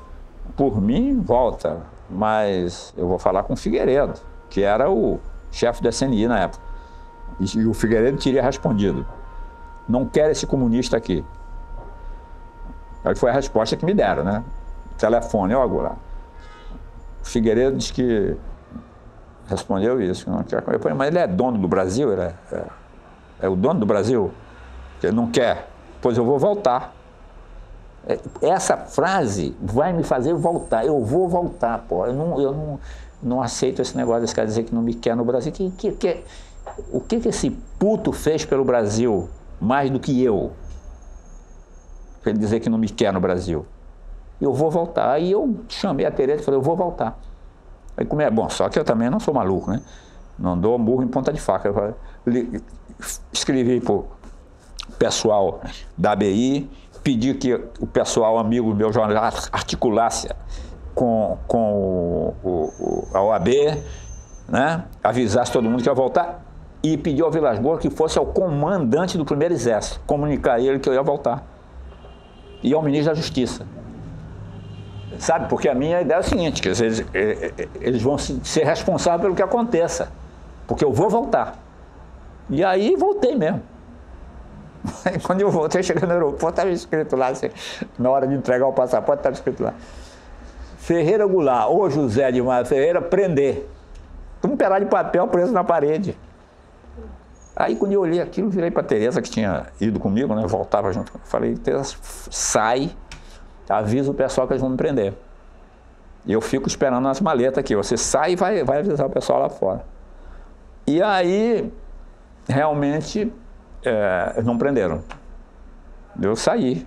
por mim, volta. mas eu vou falar com o Figueiredo, que era o chefe do SNI na época. E o Figueiredo teria respondido: não quero esse comunista aqui. Aí foi a resposta que me deram, né? Telefone, ó, Goulart. O Figueiredo disse que respondeu isso. Não quer. Eu falei, mas ele é dono do Brasil? Ele é o dono do Brasil? Ele não quer. Pois eu vou voltar. Essa frase vai me fazer voltar. Eu vou voltar, pô. Eu não aceito esse negócio desse cara dizer que não me quer no Brasil. O que esse puto fez pelo Brasil mais do que eu? Pra ele dizer que não me quer no Brasil. Eu vou voltar. Aí eu chamei a Tereza e falei, eu vou voltar. Aí como é? Bom, só que eu também não sou maluco, né? Não dou murro em ponta de faca. Eu falei, escrevi pro pessoal da ABI, pedi que o pessoal amigo meu jornalista articulasse com a OAB, né? Avisasse todo mundo que ia voltar e pedi ao Vilas Boas que fosse ao comandante do primeiro exército, comunicar a ele que eu ia voltar. E ao ministro da Justiça. Sabe? Porque a minha ideia é o seguinte, que eles vão ser responsáveis pelo que aconteça. Porque eu vou voltar. E aí voltei mesmo. Aí, quando eu voltei, cheguei no aeroporto, estava escrito lá, assim, na hora de entregar o passaporte, estava escrito lá: Ferreira Goulart ou José de Maia Ferreira, prender. Um pedaço de papel preso na parede. Aí, quando eu olhei aquilo, virei para a Tereza, que tinha ido comigo, né? Voltava junto. Falei, Tereza, sai, avisa o pessoal que eles vão me prender. E eu fico esperando as maletas aqui. Você sai e vai avisar o pessoal lá fora. E aí, realmente, eles não prenderam. Eu saí.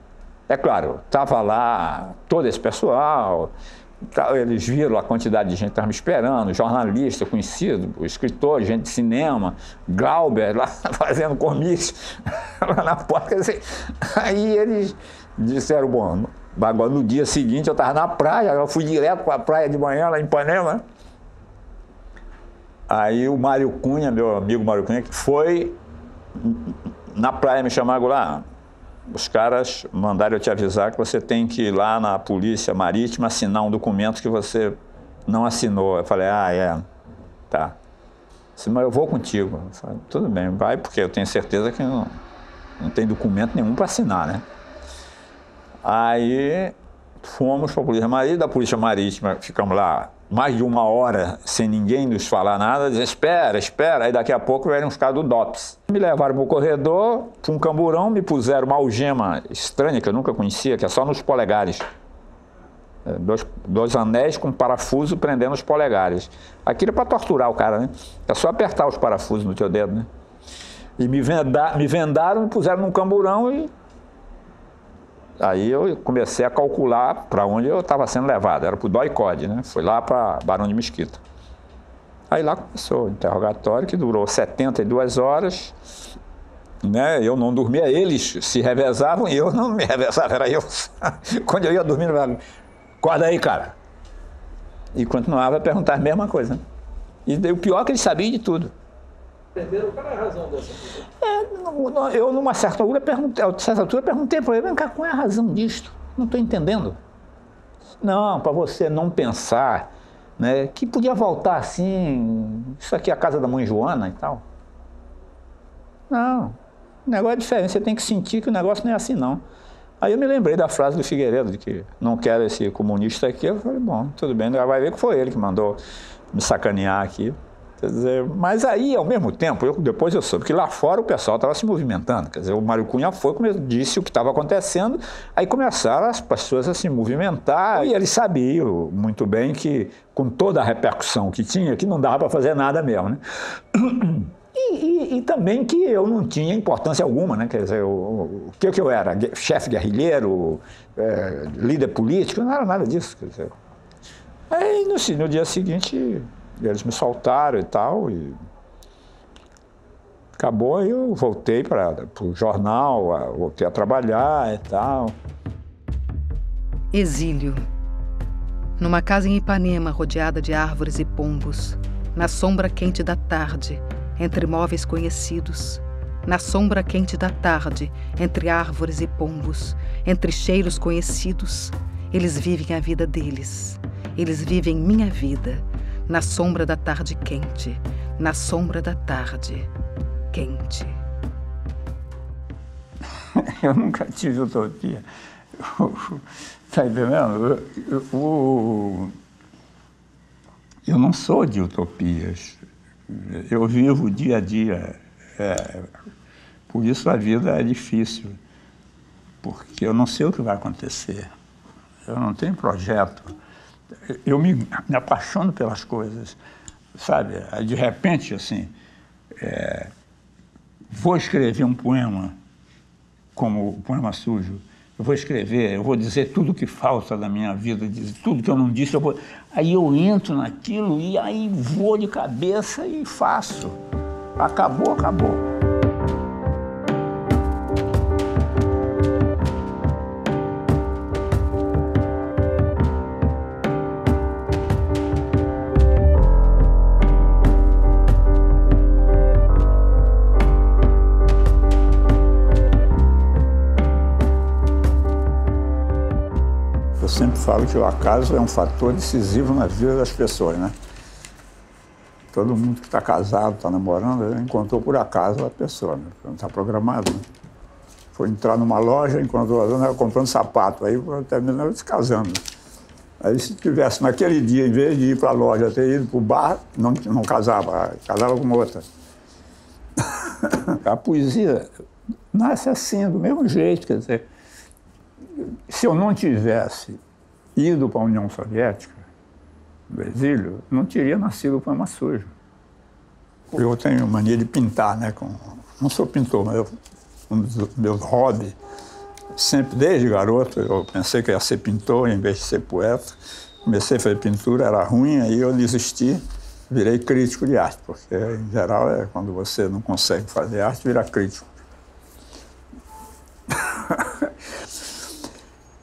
É claro, estava lá todo esse pessoal, eles viram a quantidade de gente que estava me esperando, jornalista conhecido, escritor, gente de cinema, Glauber lá fazendo comics lá na porta. Assim. Aí eles disseram, bom, agora no dia seguinte eu estava na praia, eu fui direto para a praia de manhã lá em Ipanema. Aí o Mário Cunha, meu amigo Mário Cunha, que foi na praia me chamar, Goulart, os caras mandaram eu te avisar que você tem que ir lá na Polícia Marítima assinar um documento que você não assinou. Eu falei, tá. Disse, mas eu vou contigo. Eu falei, tudo bem, vai, porque eu tenho certeza que não tem documento nenhum para assinar, né? Aí fomos para a Polícia Marítima, da Polícia Marítima ficamos lá mais de 1 hora sem ninguém nos falar nada, dizer, espera, aí daqui a pouco vieram uns caras do DOPS. Me levaram para o corredor, para um camburão, me puseram uma algema estranha, que eu nunca conhecia, que é só nos polegares. Dois anéis com parafuso prendendo os polegares. Aquilo é para torturar o cara, né? É só apertar os parafusos no teu dedo, né? E me vendaram, me puseram num camburão e... Aí eu comecei a calcular para onde eu estava sendo levado. Era para o DOI-CODE, né? Foi lá para Barão de Mesquita. Aí lá começou o interrogatório, que durou 72 horas. Né? Eu não dormia, eles se revezavam e eu não me revezava, era eu. Quando eu ia dormir, eu falava, acorda aí, cara. E continuava a perguntar a mesma coisa. E o pior é que eles sabiam de tudo. Entenderam? Qual é a razão dessa coisa? Eu, numa certa altura, perguntei para ele, vem cá, qual é a razão disto? Não estou entendendo. Não, para você não pensar, né, que podia voltar assim, isso aqui é a casa da mãe Joana e tal. Não, o negócio é diferente, você tem que sentir que o negócio não é assim, não. Aí eu me lembrei da frase do Figueiredo, de que não quero esse comunista aqui. Eu falei, bom, tudo bem, vai ver que foi ele que mandou me sacanear aqui. Quer dizer, mas aí, ao mesmo tempo, depois eu soube que lá fora o pessoal estava se movimentando. Quer dizer, o Mário Cunha foi, como eu disse, o que estava acontecendo, aí começaram as pessoas a se movimentar, e eles sabiam muito bem que, com toda a repercussão que tinha, que não dava para fazer nada mesmo, né? E também que eu não tinha importância alguma, né? Quer dizer, o que eu era? Chefe guerrilheiro, líder político? Não era nada disso, quer dizer. Aí, no dia seguinte... Eles me soltaram e tal, e acabou, e eu voltei para o jornal, voltei a trabalhar e tal. Exílio. Numa casa em Ipanema, rodeada de árvores e pombos, na sombra quente da tarde, entre móveis conhecidos, na sombra quente da tarde, entre árvores e pombos, entre cheiros conhecidos, Eles vivem a vida deles. Eles vivem minha vida, na sombra da tarde quente, na sombra da tarde quente. Eu nunca tive utopia. Está entendendo? Eu não sou de utopias. Eu vivo o dia a dia. Por isso a vida é difícil. Porque eu não sei o que vai acontecer. Eu não tenho projeto. Eu me apaixono pelas coisas, sabe? De repente, assim, vou escrever um poema, como o Poema Sujo. Eu vou escrever, eu vou dizer tudo o que falta da minha vida, tudo que eu não disse, aí eu entro naquilo e aí vou de cabeça e faço. Acabou, acabou. Eu sempre falo que o acaso é um fator decisivo na vida das pessoas, né? Todo mundo que está casado, está namorando, encontrou por acaso a pessoa, né? Não está programado. Né? Foi entrar numa loja, encontrou a dona comprando sapato, aí terminou se casando. Aí se tivesse naquele dia, em vez de ir para a loja, ter ido para o bar, não casava, casava com outra. A poesia nasce assim, do mesmo jeito, quer dizer, se eu não tivesse ido para a União Soviética, do exílio, não teria nascido o Poema Sujo. Eu tenho mania de pintar, né? Não sou pintor, mas um dos meus hobbies, sempre desde garoto, eu pensei que ia ser pintor em vez de ser poeta. Comecei a fazer pintura, era ruim, aí eu desisti, virei crítico de arte, porque, em geral, quando você não consegue fazer arte, vira crítico.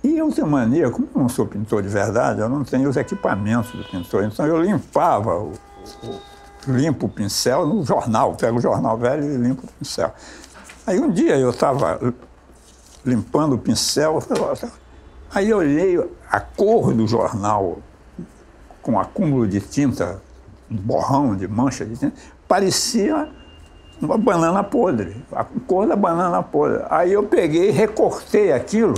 E eu tenho mania, como eu não sou pintor de verdade, eu não tenho os equipamentos do pintor, então eu limpo o pincel no jornal, pego o jornal velho e limpo o pincel. Aí um dia eu estava limpando o pincel, aí eu olhei a cor do jornal com acúmulo de tinta, um borrão de mancha de tinta, parecia uma banana podre, a cor da banana podre. Aí eu peguei, recortei aquilo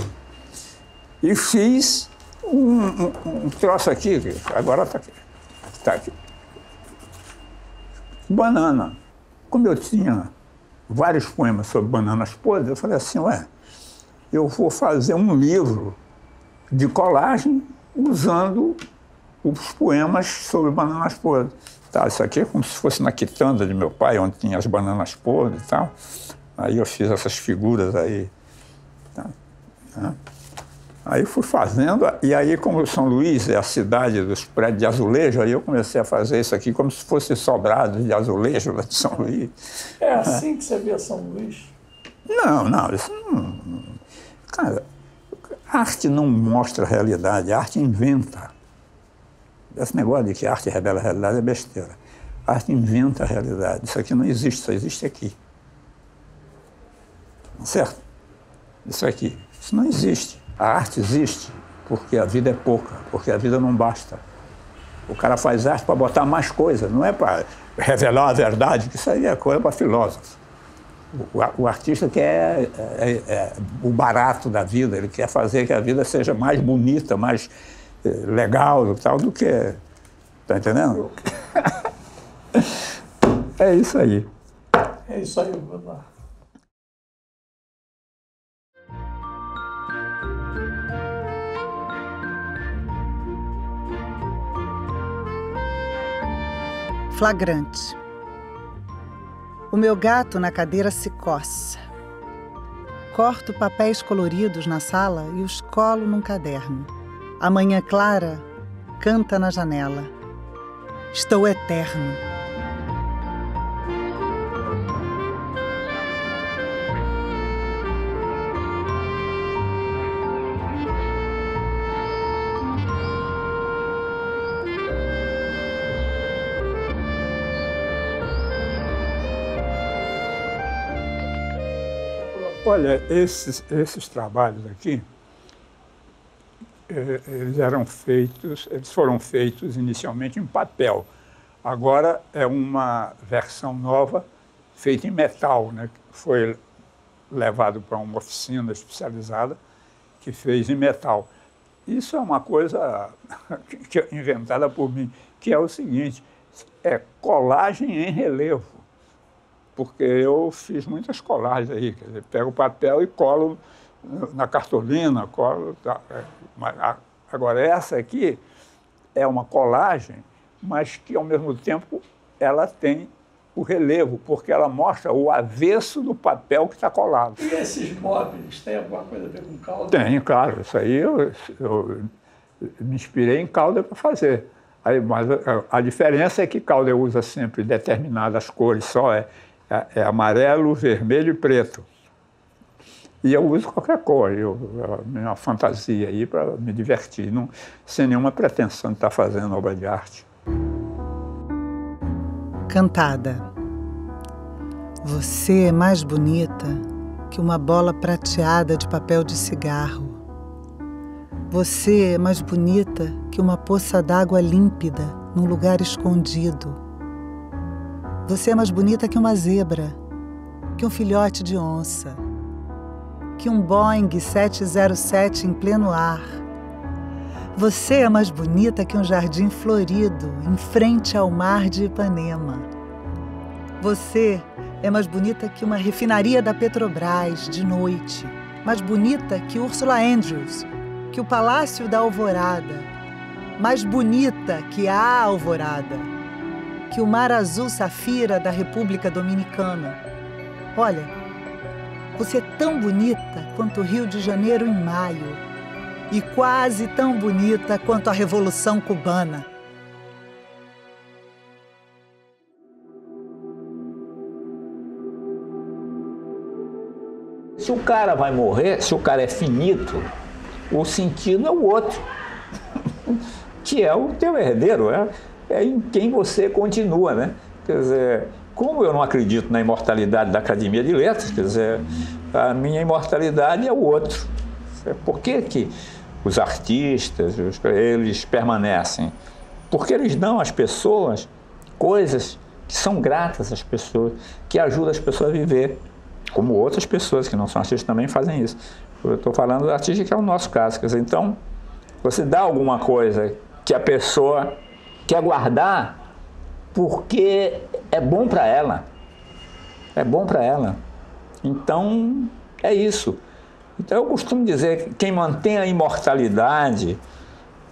e fiz um troço aqui, agora está aqui. Tá aqui. Banana. Como eu tinha vários poemas sobre bananas podres, eu falei assim, eu vou fazer um livro de colagem usando os poemas sobre bananas podres. Tá, isso aqui é como se fosse na quitanda de meu pai, onde tinha as bananas podres e tal. Aí eu fiz essas figuras aí. Tá, né? Aí fui fazendo, e aí como São Luís é a cidade dos prédios de azulejo, aí eu comecei a fazer isso aqui como se fosse sobrado de azulejo lá de São Luís. É assim que você vê São Luís? Não, isso não... Cara, a arte não mostra a realidade, a arte inventa. Esse negócio de que a arte revela a realidade é besteira. A arte inventa a realidade. Isso aqui não existe, só existe aqui. Certo? Isso aqui. Isso não existe. A arte existe porque a vida é pouca, porque a vida não basta. O cara faz arte para botar mais coisa, não é para revelar a verdade, que isso aí é coisa para filósofo. O artista quer o barato da vida, ele quer fazer que a vida seja mais bonita, mais legal tal, do que... Tá entendendo? É isso aí. É isso aí, Bernardo. Flagrante. O meu gato na cadeira se coça. Corto papéis coloridos na sala e os colo num caderno. A manhã clara canta na janela. Estou eterno. Olha, esses trabalhos aqui, eles foram feitos inicialmente em papel. Agora é uma versão nova feita em metal, né? Foi levado para uma oficina especializada que fez em metal. Isso é uma coisa que é inventada por mim, que é o seguinte, é colagem em relevo. Porque eu fiz muitas colagens aí, quer dizer, pego o papel e colo na cartolina, colo... Agora, essa aqui é uma colagem, mas que, ao mesmo tempo, ela tem o relevo, porque ela mostra o avesso do papel que está colado. E esses móveis têm alguma coisa a ver com Calder? Tem, claro. Isso aí eu me inspirei em Calder para fazer. Aí, mas a diferença é que Calder usa sempre determinadas cores só, é amarelo, vermelho e preto. E eu uso qualquer cor, a minha fantasia aí para me divertir, não, sem nenhuma pretensão de estar fazendo obra de arte. Cantada. Você é mais bonita que uma bola prateada de papel de cigarro. Você é mais bonita que uma poça d'água límpida num lugar escondido. Você é mais bonita que uma zebra, que um filhote de onça, que um Boeing 707 em pleno ar. Você é mais bonita que um jardim florido em frente ao mar de Ipanema. Você é mais bonita que uma refinaria da Petrobras de noite. Mais bonita que Ursula Andrews, que o Palácio da Alvorada. Mais bonita que a Alvorada, que o Mar Azul Safira da República Dominicana. Olha, você é tão bonita quanto o Rio de Janeiro em maio. E quase tão bonita quanto a Revolução Cubana. Se o cara vai morrer, se o cara é finito, o sentido é o outro, que é o teu herdeiro, é em quem você continua, né? Quer dizer, como eu não acredito na imortalidade da Academia de Letras, quer dizer, a minha imortalidade é o outro. Por que os artistas, eles permanecem? Porque eles dão às pessoas coisas que são gratas às pessoas, que ajudam as pessoas a viver, como outras pessoas que não são artistas também fazem isso. Eu estou falando do artista, que é o nosso caso. Quer dizer, então, você dá alguma coisa que a pessoa quer guardar porque é bom para ela. É bom para ela. Então, é isso. Então, eu costumo dizer que quem mantém a imortalidade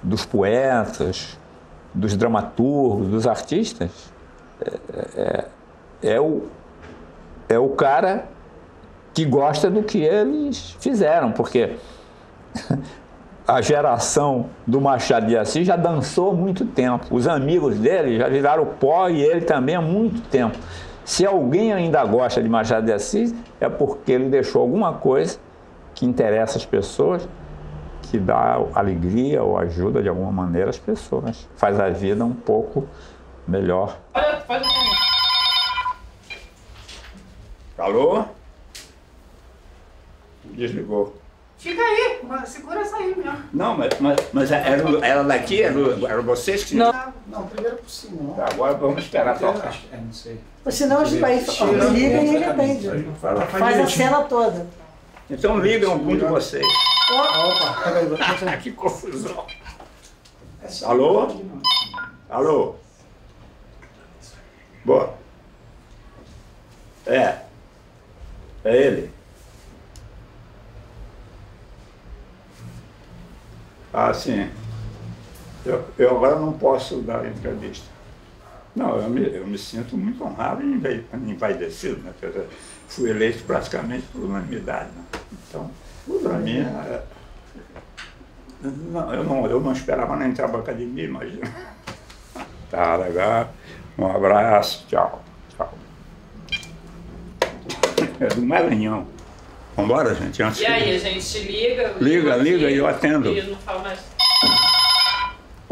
dos poetas, dos dramaturgos, dos artistas, é o cara que gosta do que eles fizeram, porque a geração do Machado de Assis já dançou há muito tempo. Os amigos dele já viraram pó e ele também há muito tempo. Se alguém ainda gosta de Machado de Assis, é porque ele deixou alguma coisa que interessa as pessoas, que dá alegria ou ajuda de alguma maneira as pessoas. Faz a vida um pouco melhor. Alô? Desligou. Fica aí, segura essa aí mesmo. Não, mas era daqui? Era vocês que... Não, primeiro por cima. Tá, agora vamos esperar tocar. Não sei. Senão a gente vai liga e ele atende. Faz a cena toda. Então ligam um de vocês. Opa, que confusão. Alô? Alô? Boa. É ele. Ah, sim. Eu agora não posso dar entrevista. Não, eu me sinto muito honrado e envaidecido, né? Porque fui eleito praticamente por unanimidade, né? Então, para mim, eu não esperava nem entrar para a academia, imagina. Tá legal. Um abraço, tchau. Tchau. É do Maranhão. Vambora, gente? Antes e aí, a gente liga? Liga e eu atendo. E não falo mais.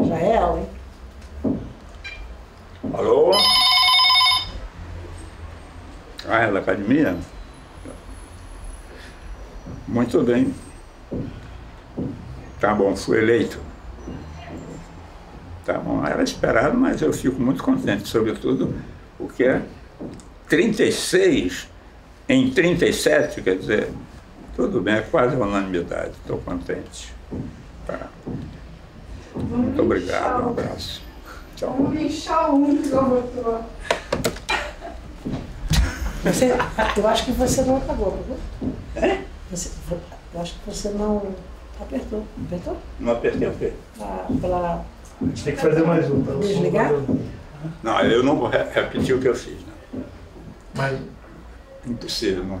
Já é ela, hein? Alô? Ah, é da academia? Muito bem. Tá bom, fui eleito. Tá bom, era esperado, mas eu fico muito contente, sobretudo porque 36 em 37, quer dizer, tudo bem, é quase unanimidade, estou contente. Tá. Muito obrigado, um abraço. Tchau. Vamos lixar um que eu vou. Eu acho que você não acabou, É? Eu acho que você não apertou. Apertou? Não apertei o quê? Pra... A gente tem que fazer mais um. Tá? Desligar? Não, eu não vou repetir o que eu fiz. Não. Mas... Impossível, não,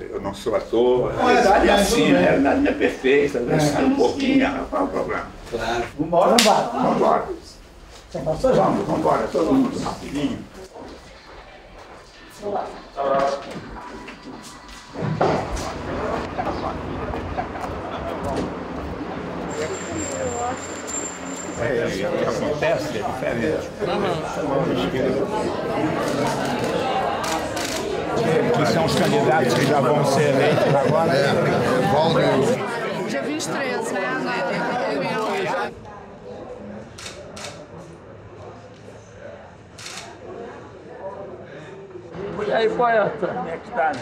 eu não sou ator, a realidade é assim, a realidade não é perfeita, um pouquinho, qual é o problema? Claro. Vambora. Vambora. Você passou já? Vamos, vambora, todo mundo, rapidinho. O que acontece é diferente. Que são os candidatos que já vão ser eleitos agora. Dia 23, né? E aí, poeta? Como é que tá, né?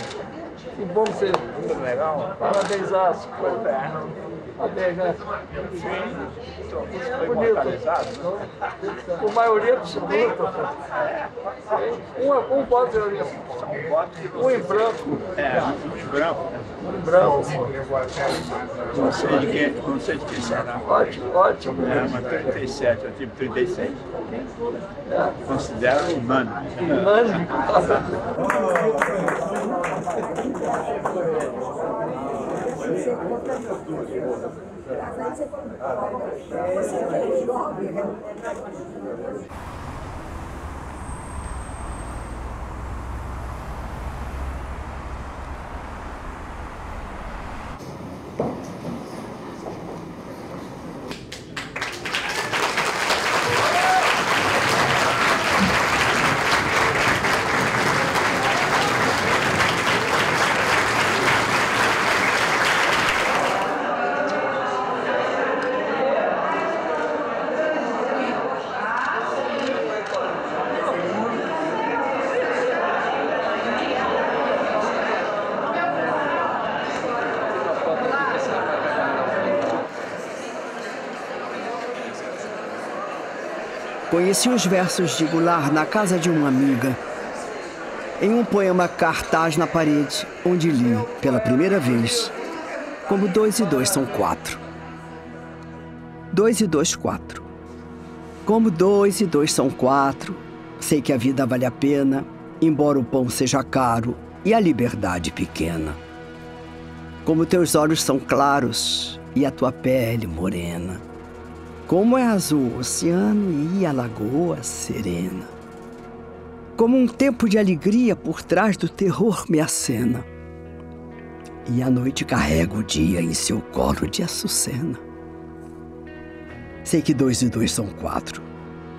Que bom que você... Tudo legal? Parabéns, Aço. Parabéns, né? Foi imortalizado? Por maioria absoluta. Um voto em branco. Um em branco. Um em branco. Um em branco. Não sei de quem será. Ótimo, ótimo. Mas 37, eu tive 36. Considero humano. Humano? Conheci os versos de Goulart na casa de uma amiga, em um poema cartaz na parede, onde li, pela primeira vez, como 2 e 2 são 4. 2 e 2, 4. Como 2 e 2 são 4, sei que a vida vale a pena, embora o pão seja caro e a liberdade pequena. Como teus olhos são claros e a tua pele morena. Como é azul o oceano e a lagoa serena. Como um tempo de alegria por trás do terror me acena. E a noite carrega o dia em seu colo de açucena. Sei que 2 e 2 são 4.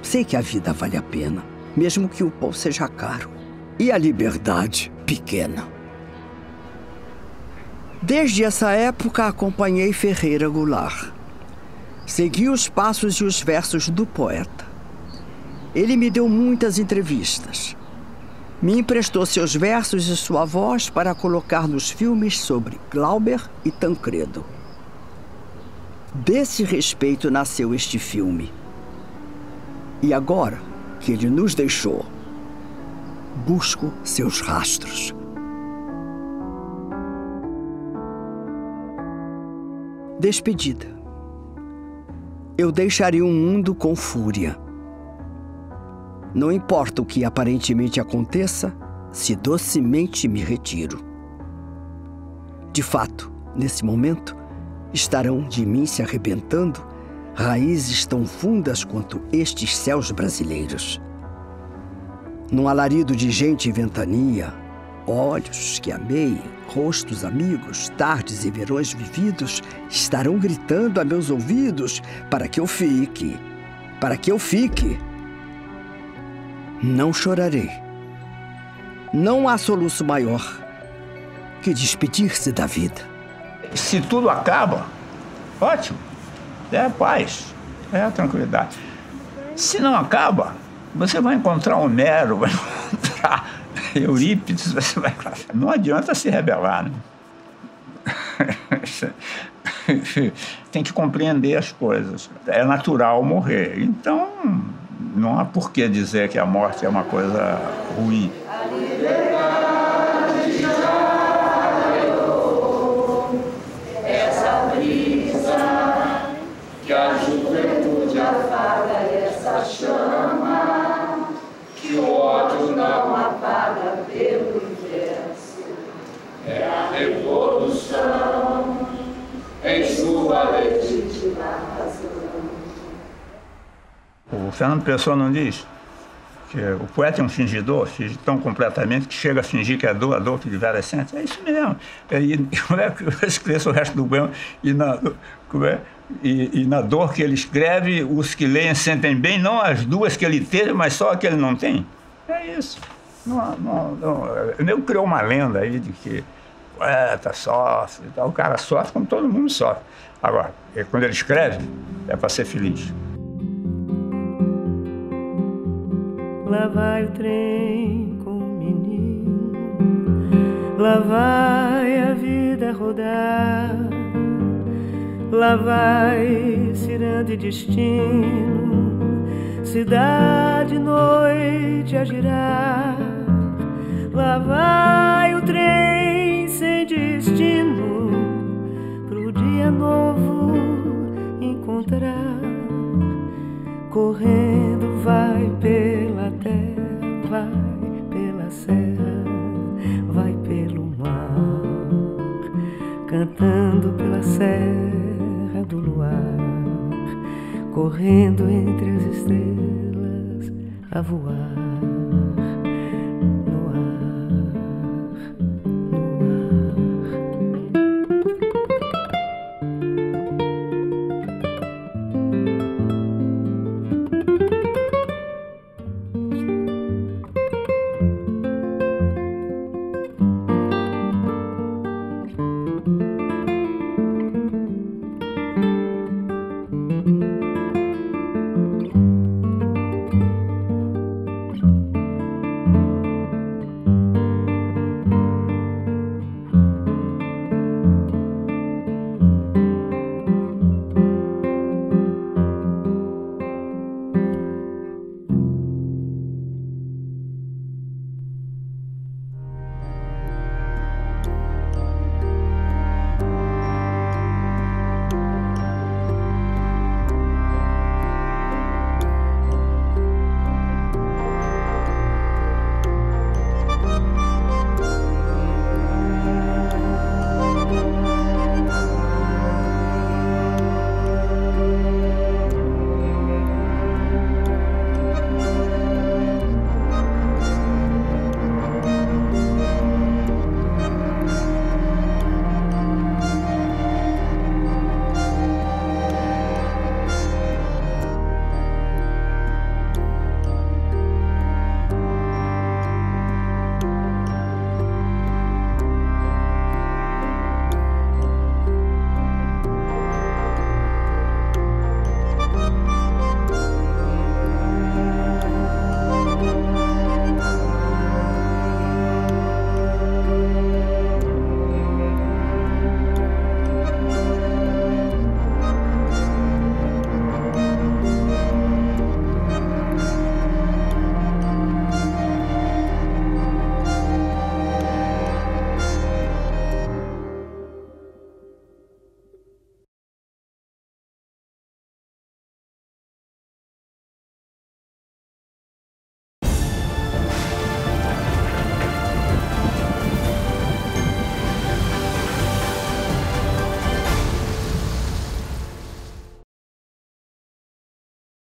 Sei que a vida vale a pena, mesmo que o pão seja caro e a liberdade pequena. Desde essa época acompanhei Ferreira Goulart. Segui os passos e os versos do poeta. Ele me deu muitas entrevistas. Me emprestou seus versos e sua voz para colocar nos filmes sobre Glauber e Tancredo. Desse respeito nasceu este filme. E agora que ele nos deixou, busco seus rastros. Despedida. Eu deixaria um mundo com fúria. Não importa o que aparentemente aconteça, se docemente me retiro. De fato, nesse momento, estarão de mim se arrebentando raízes tão fundas quanto estes céus brasileiros. Num alarido de gente e ventania, olhos que amei, rostos amigos, tardes e verões vividos estarão gritando a meus ouvidos para que eu fique, para que eu fique. Não chorarei. Não há soluço maior que despedir-se da vida. Se tudo acaba, ótimo. é paz, é tranquilidade. Se não acaba, você vai encontrar Homero, vai encontrar Eurípides, você vai... Não adianta se rebelar, né? Tem que compreender as coisas. É natural morrer. Então, não há por que dizer que a morte é uma coisa ruim. Essa brisa que a juventude afaga, essa chama que o ódio não apaga pelo inverso, é a revolução em sua legítima razão. O Fernando Pessoa não diz que o poeta é um fingidor, finge tão completamente que chega a fingir que é a dor que de vera sente. É isso mesmo. E como é que eu escrevo o resto do poema? E na dor que ele escreve, os que leem sentem bem, não as duas que ele teve, mas só a que ele não tem. É isso. O nego criou uma lenda aí de que o poeta sofre e tal. O cara sofre como todo mundo sofre. Agora, quando ele escreve, é para ser feliz. Lá vai o trem com o menino, lá vai a vida rodar, lá vai ciranda e destino, cidade e noite a girar. Lá vai o trem sem destino, pro dia novo encontrar. Correndo vai pela terra, vai pela serra, vai pelo mar, cantando pela serra do luar, correndo entre as estrelas a voar.